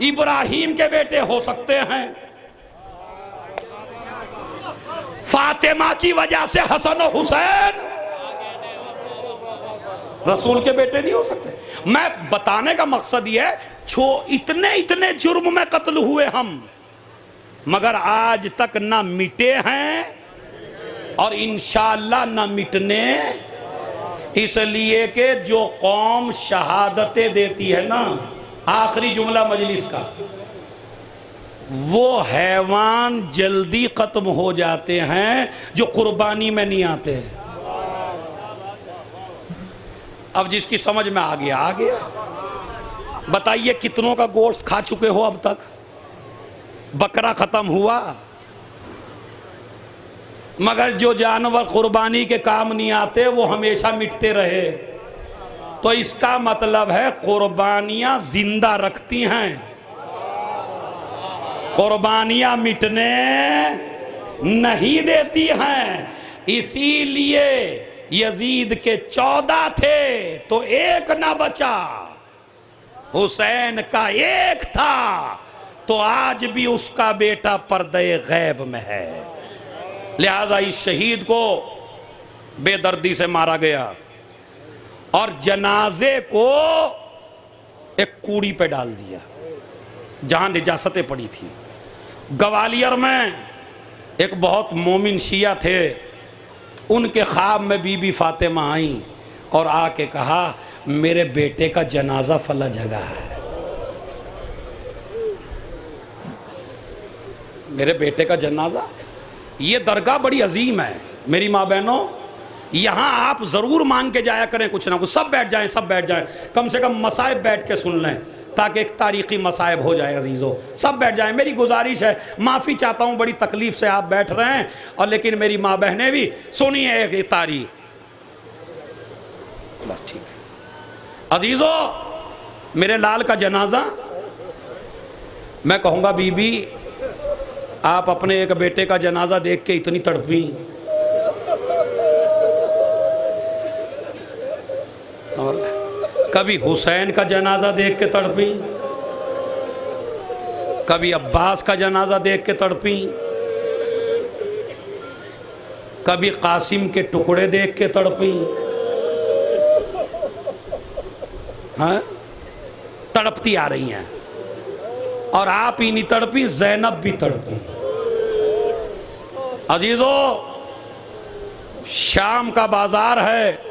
C: इब्राहिम के बेटे हो सकते हैं, फातिमा की वजह से हसन और हुसैन रसूल के बेटे नहीं हो सकते। मैं बताने का मकसद यह है, इतने इतने जुर्म में कत्ल हुए हम, मगर आज तक ना मिटे हैं और इंशाअल्लाह ना मिटने। इसलिए कि जो कौम शहादतें देती है ना, आखिरी जुमला मजलिस का, वो हैवान जल्दी खत्म हो जाते हैं जो कुर्बानी में नहीं आते। अब जिसकी समझ में आ गया आ गया। बताइए कितनों का गोश्त खा चुके हो अब तक? बकरा खत्म हुआ, मगर जो जानवर कुर्बानी के काम नहीं आते वो हमेशा मिटते रहे। तो इसका मतलब है कुर्बानियां जिंदा रखती हैं, कुर्बानियां मिटने नहीं देती हैं। इसीलिए यजीद के 14 थे तो एक ना बचा, हुसैन का एक था तो आज भी उसका बेटा पर्दे गैब में है। लिहाजा इस शहीद को बेदर्दी से मारा गया और जनाजे को एक कूड़ी पे डाल दिया जहां निजासतें पड़ी थी। ग्वालियर में एक बहुत मोमिन शिया थे, उनके ख्वाब में बीबी फातिमा आई और आके कहा मेरे बेटे का जनाजा फला जगह है, मेरे बेटे का जनाजा। ये दरगाह बड़ी अजीम है मेरी माँ बहनों, यहाँ आप ज़रूर मांग के जाया करें कुछ ना कुछ। सब बैठ जाएं, सब बैठ जाएं, कम से कम मसाइब बैठ के सुन लें ताकि एक तारीख़ी मसाइब हो जाए। अजीज़ों सब बैठ जाएं, मेरी गुजारिश है। माफ़ी चाहता हूँ बड़ी तकलीफ़ से आप बैठ रहे हैं, और लेकिन मेरी माँ बहनें भी सुनिए एक तारीख। बस ठीक है अजीज़ों, मेरे लाल का जनाजा, मैं कहूँगा बीबी आप अपने एक बेटे का जनाजा देख के इतनी तड़पी, कभी हुसैन का जनाजा देख के तड़पी, कभी अब्बास का जनाजा देख के तड़पी, कभी कासिम के टुकड़े देख के तड़पी। हाँ, तड़पती आ रही हैं। और आप ही नहीं तड़पी, ज़ैनब भी तड़पी। अजीजों, शाम का बाजार है,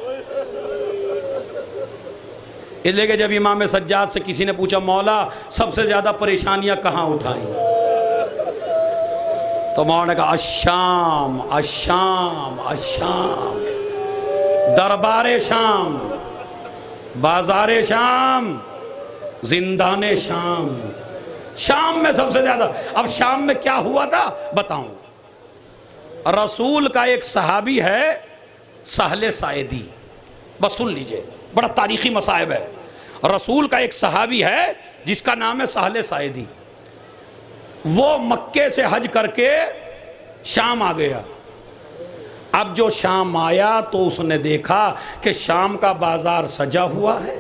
C: इसलिए कि जब इमाम सज्जाद से किसी ने पूछा मौला सबसे ज्यादा परेशानियां कहाँ उठाई, तो मौला ने कहा अशाम अशाम अशाम, दरबार शाम, बाजार शाम, जिंदान शाम। शाम में सबसे ज्यादा। अब शाम में क्या हुआ था बताऊं। रसूल का एक सहाबी है सहले साइदी, बस सुन लीजिए, बड़ा तारीखी मसाइब है। रसूल का एक सहाबी है जिसका नाम है सहले साइदी। वो मक्के से हज करके शाम आ गया। अब जो शाम आया तो उसने देखा कि शाम का बाजार सजा हुआ है,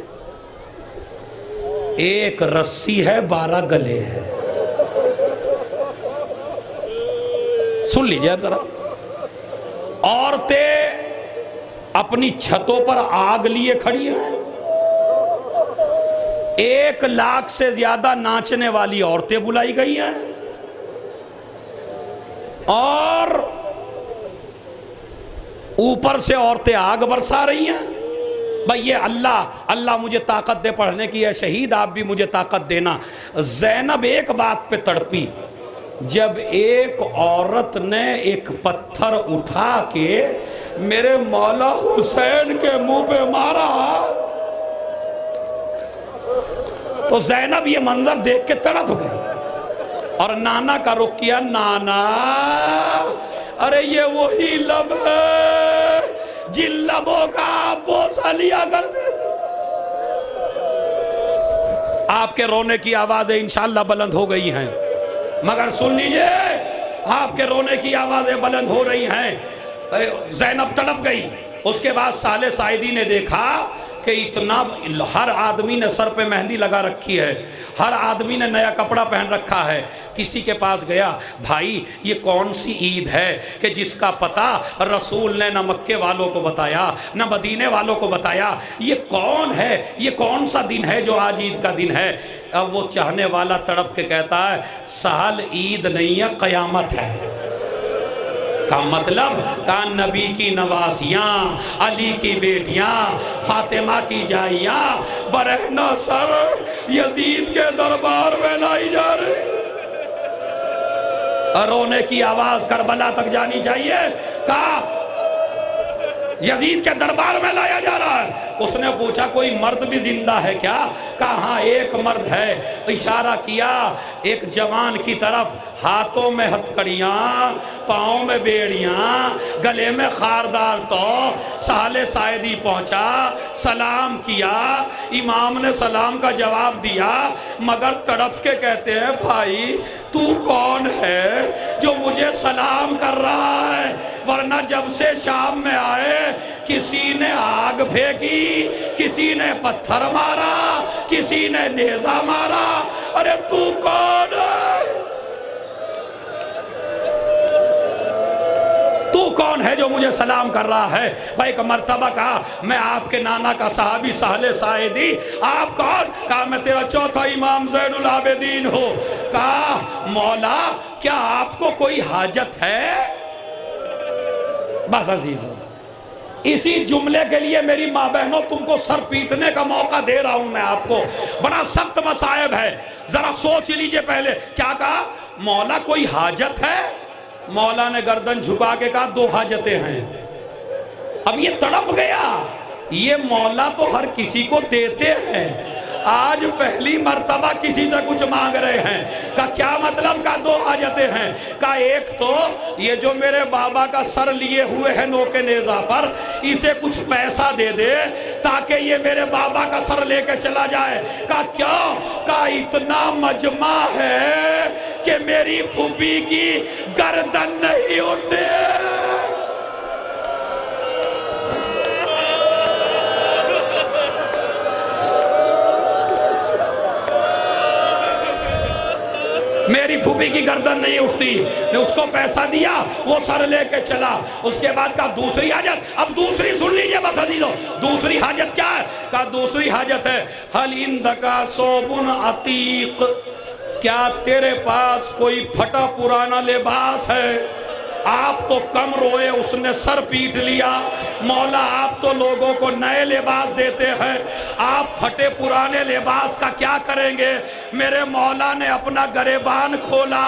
C: एक रस्सी है, 12 गले हैं। सुन लीजिए अब जरा। औरतें अपनी छतों पर आग लिए खड़ी हैं, 1 लाख से ज्यादा नाचने वाली औरतें बुलाई गई हैं, और ऊपर से औरतें आग बरसा रही हैं। भाई ये अल्लाह मुझे ताकत दे पढ़ने की है, शहीद आप भी मुझे ताकत देना। ज़ैनब एक बात पे तड़पी, जब एक औरत ने एक पत्थर उठा के मेरे मौला हुसैन के मुंह पे मारा, तो ज़ैनब ये मंजर देख के तड़प गई और नाना का रुख किया। नाना, अरे ये वही लब है जिन लबों का आप बोसा लिया करते। आपके रोने की आवाजें इंशाअल्लाह बुलंद हो गई हैं, मगर सुन लीजिए, आपके रोने की आवाजें बुलंद हो रही हैं। ज़ैनब तड़प गई। उसके बाद साले साइदी ने देखा कि इतना, हर आदमी ने सर पे मेहंदी लगा रखी है, हर आदमी ने नया कपड़ा पहन रखा है। किसी के पास गया, भाई ये कौन सी ईद है कि जिसका पता रसूल ने न मक्के वालों को बताया न मदीने वालों को बताया, ये कौन है, ये कौन सा दिन है जो आज ईद का दिन है। अब वो चाहने वाला तड़प के कहता है, साल ईद नहीं है, क़यामत है। का मतलब का नबी की नवासियाँ, अली की बेटियाँ, फातिमा की जाइयाँ बरहना सर यजीद के दरबार में लाई जा रही। रोने की आवाज करबला तक जानी चाहिए। का यजीद के दरबार में लाया जा रहा है। उसने पूछा कोई मर्द भी जिंदा है क्या? कहा हाँ एक मर्द है। इशारा किया एक जवान की तरफ, हाथों में हथकड़ियाँ, पाँव में बेड़ियाँ, गले में खारदार। तो साले साइदी पहुँचा, सलाम किया, इमाम ने सलाम का जवाब दिया, मगर तड़प के कहते हैं भाई तू कौन है जो मुझे सलाम कर रहा है? वरना जब से शाम में आए किसी ने आग फेंकी, किसी ने पत्थर मारा, किसी ने नेजा मारा। अरे तू कौन है? तू कौन है जो मुझे सलाम कर रहा है? भाई एक मर्तबा कहा मैं आपके नाना का सहाबी साले साइदी। आप कौन? कहा मैं तेरा चौथा इमाम ज़ैनुल आबिदीन हूँ। कहा मौला क्या आपको कोई हाजत है? बस अजीज, इसी जुमले के लिए मेरी माँ बहनों तुमको सर पीटने का मौका दे रहा हूं मैं आपको। बड़ा सख्त मसायब है, जरा सोच लीजिए पहले। क्या कहा? मौला कोई हाजत है? मौला ने गर्दन झुका के कहा दो हाजतें हैं। अब ये तड़प गया, ये मौला तो हर किसी को देते हैं, आज पहली मर्तबा किसी से कुछ मांग रहे हैं। का क्या मतलब? का दो हाजतें हैं। का एक तो ये जो मेरे बाबा का सर लिए हुए है नोके नेजा पर, इसे कुछ पैसा दे दे ताकि ये मेरे बाबा का सर लेके चला जाए। का क्यों? का इतना मजमा है कि मेरी फूफी की गर्दन नहीं उठती। मेरी फूफी की गर्दन नहीं उठती। ने उसको पैसा दिया, वो सर लेके चला। उसके बाद का दूसरी हाजत, अब दूसरी सुन लीजिए बस अजीजों। दूसरी हाजत क्या है? का दूसरी हाजत है हल इंदका सोबुन अतीक, क्या तेरे पास कोई फटा पुराना लिबास है? आप तो कम रोए, उसने सर पीट लिया। मौला आप तो लोगों को नए लिबास देते हैं, आप फटे पुराने लिबास का क्या करेंगे? मेरे मौला ने अपना गरेबान खोला,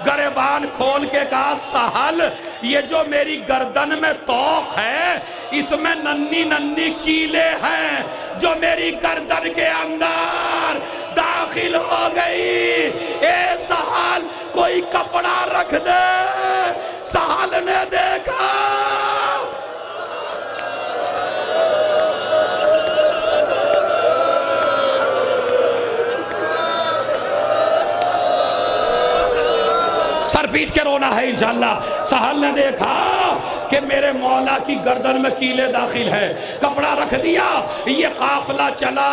C: गरेबान खोल के कहा सहल ये जो मेरी गर्दन में तोक है इसमें नन्ही नन्ही कीले हैं जो मेरी गर्दन के अंदर दाखिल हो गई। ए सहल कोई कपड़ा रख दे। सहल ने देखा सर पीट के रोना है इंशाअल्लाह। सहल ने देखा कि मेरे मौला की गर्दन में कीले दाखिल है, कपड़ा रख दिया। ये काफिला चला,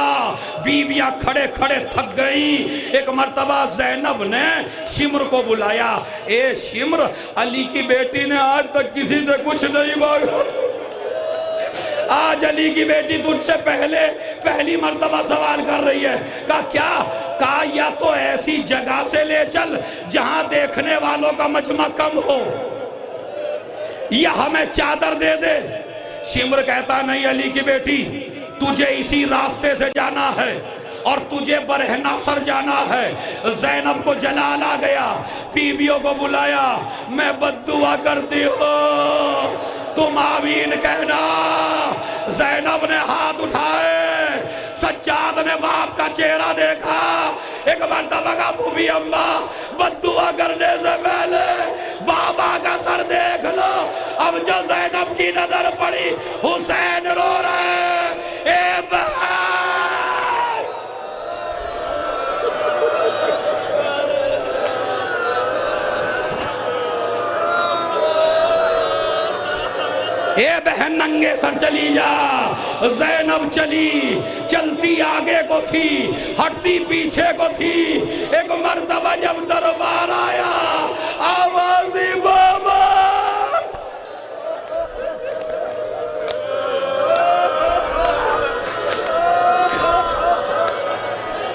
C: बीबियां खड़े खड़े थक गई। एक मर्तबा ज़ैनब ने शिम्र को बुलाया। ए शिम्र, अली की बेटी ने आज तक किसी से कुछ नहीं मांगा, आज अली की बेटी तुझसे पहली मर्तबा सवाल कर रही है। का क्या? का या तो ऐसी जगह से ले चल जहां देखने वालों का मजमा कम हो, या हमें चादर दे दे। शिम्र कहता नहीं अली की बेटी, तुझे इसी रास्ते से जाना है और तुझे बरहनासर जाना है। ज़ैनब को जलाल आ गया, बीवियों को बुलाया, मैं बद्दुआ करती हूँ, तुम आमीन कहना। ज़ैनब ने हाथ उठाए, सज्जाद ने बाप का चेहरा देखा, एक मरतबा का भूमि अम्मा बद्दुआ करने से पहले बाबा का सर देख लो। अब जो ज़ैनब की नजर पड़ी, हुसैन रो रहे, ए बहन ए बहन नंगे सर चली जा। ज़ैनब चली, चलती आगे को थी, हटती पीछे को थी। एक मर्तबा जब दरबार आया, आवाज दी बाबा।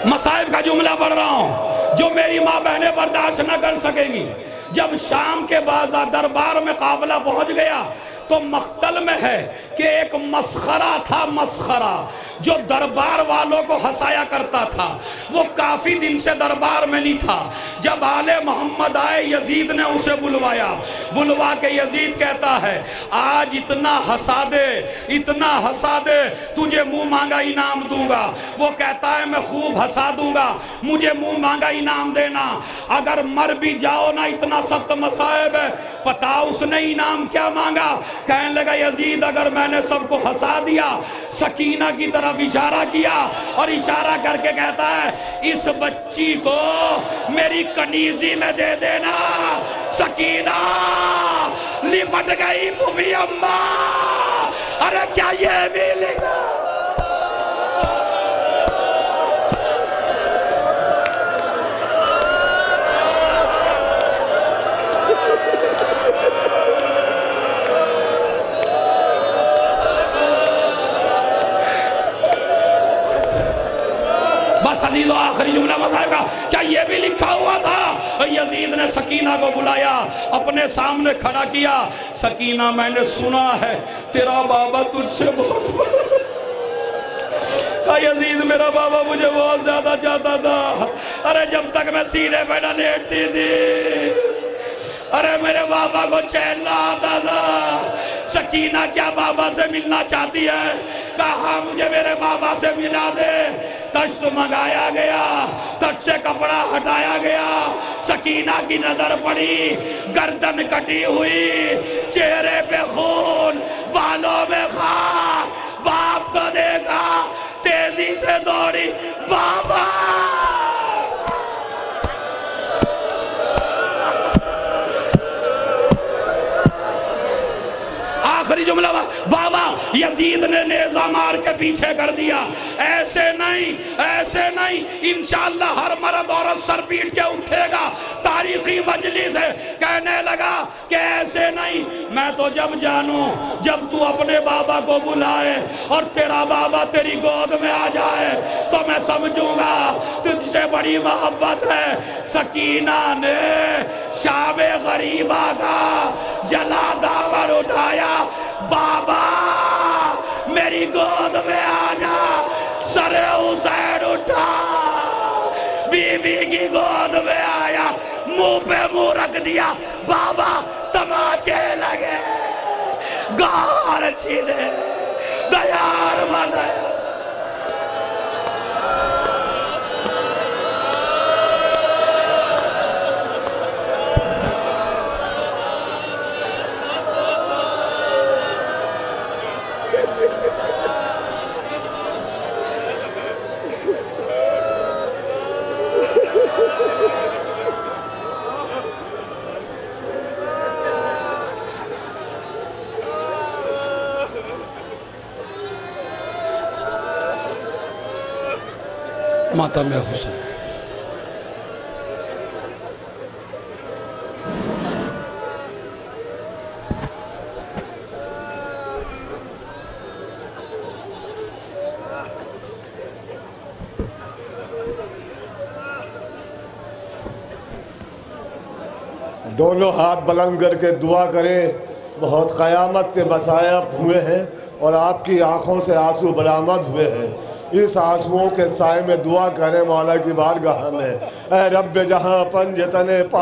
C: मसाइब का जुमला पढ़ रहा हूं जो मेरी माँ बहनें बर्दाश्त न कर सकेंगी। जब शाम के बाजार दरबार में काफिला पहुंच गया तो मख्तल में है कि एक मस्खरा था, मस्खरा जो दरबार वालों को हंसाया करता था, वो काफी दिन से दरबार में नहीं था। जब आले मोहम्मद आए, यजीद ने उसे बुलवाया, बुलवा के यजीद कहता है आज इतना हंसा दे, इतना हंसा दे, तुझे मुंह मांगा इनाम दूंगा। वो कहता है मैं खूब हंसा दूंगा, मुझे मुंह मांगा इनाम देना। अगर मर भी जाओ ना, इतना सख्त मसाइब है, पता उसने इनाम क्या मांगा? कहने लगा यजीद अगर मैंने सबको हंसा दिया, सकीना की तरफ इशारा किया और इशारा करके कहता है इस बच्ची को मेरी कनीजी में दे देना। सकीना लिपट गई भूमि अम्मा। अरे क्या ये मिलेगा? आखिरी जुमला बताएगा, क्या ये भी लिखा हुआ था? यजीद ने सकीना को बुलाया, अपने सामने खड़ा किया। सकीना मैंने सुना है तेरा बाबा तुझसे बहुत का यजीद मेरा बाबा मुझे बहुत ज्यादा चाहता था। अरे जब तक मैं सीने पे न लेटती थी, अरे मेरे बाबा को चैन ना आता था। सकीना क्या बाबा से मिलना चाहती है? कहा मुझे मेरे बाबा से मिला दे। तश्त मंगाया गया, तश्त से कपड़ा हटाया गया। सकीना की नजर पड़ी, गर्दन कटी हुई, चेहरे पे खून, बालों में खाक। बाप को देखा, तेजी से दौड़ी, बाबा। आखिरी जुमला बाबा यजीद ने नेज़ा मार के पीछे कर दिया। ऐसे नहीं, ऐसे नहीं, इंशाअल्लाह हर मर्द औरत सर पीट के उठेगा। तारीखी मजलिस है। कहने लगा कि ऐसे नहीं, मैं तो जब जानूं जब तू अपने बाबा को बुलाए और तेरा बाबा तेरी गोद में आ जाए तो मैं समझूंगा तुझसे बड़ी मोहब्बत है। सकीना ने शामे गरीबा का जला दामन उठाया, बाबा मेरी गोद में आ जा। सरे हुसैन उठा, बीबी की गोद में आया, मुंह पे मुंह रख दिया। बाबा तमाचे लगे, गार छीने, दयार बदल। मातम हुसैन।
B: दोनों हाथ बुलंद करके दुआ करें बहुत क़यामत के मसायब हुए हैं और आपकी आँखों से आंसू बरामद हुए हैं। इस आंसुओं के साए में दुआ करें मौला की बारगाह में, ऐ रब जहाँ पंजतने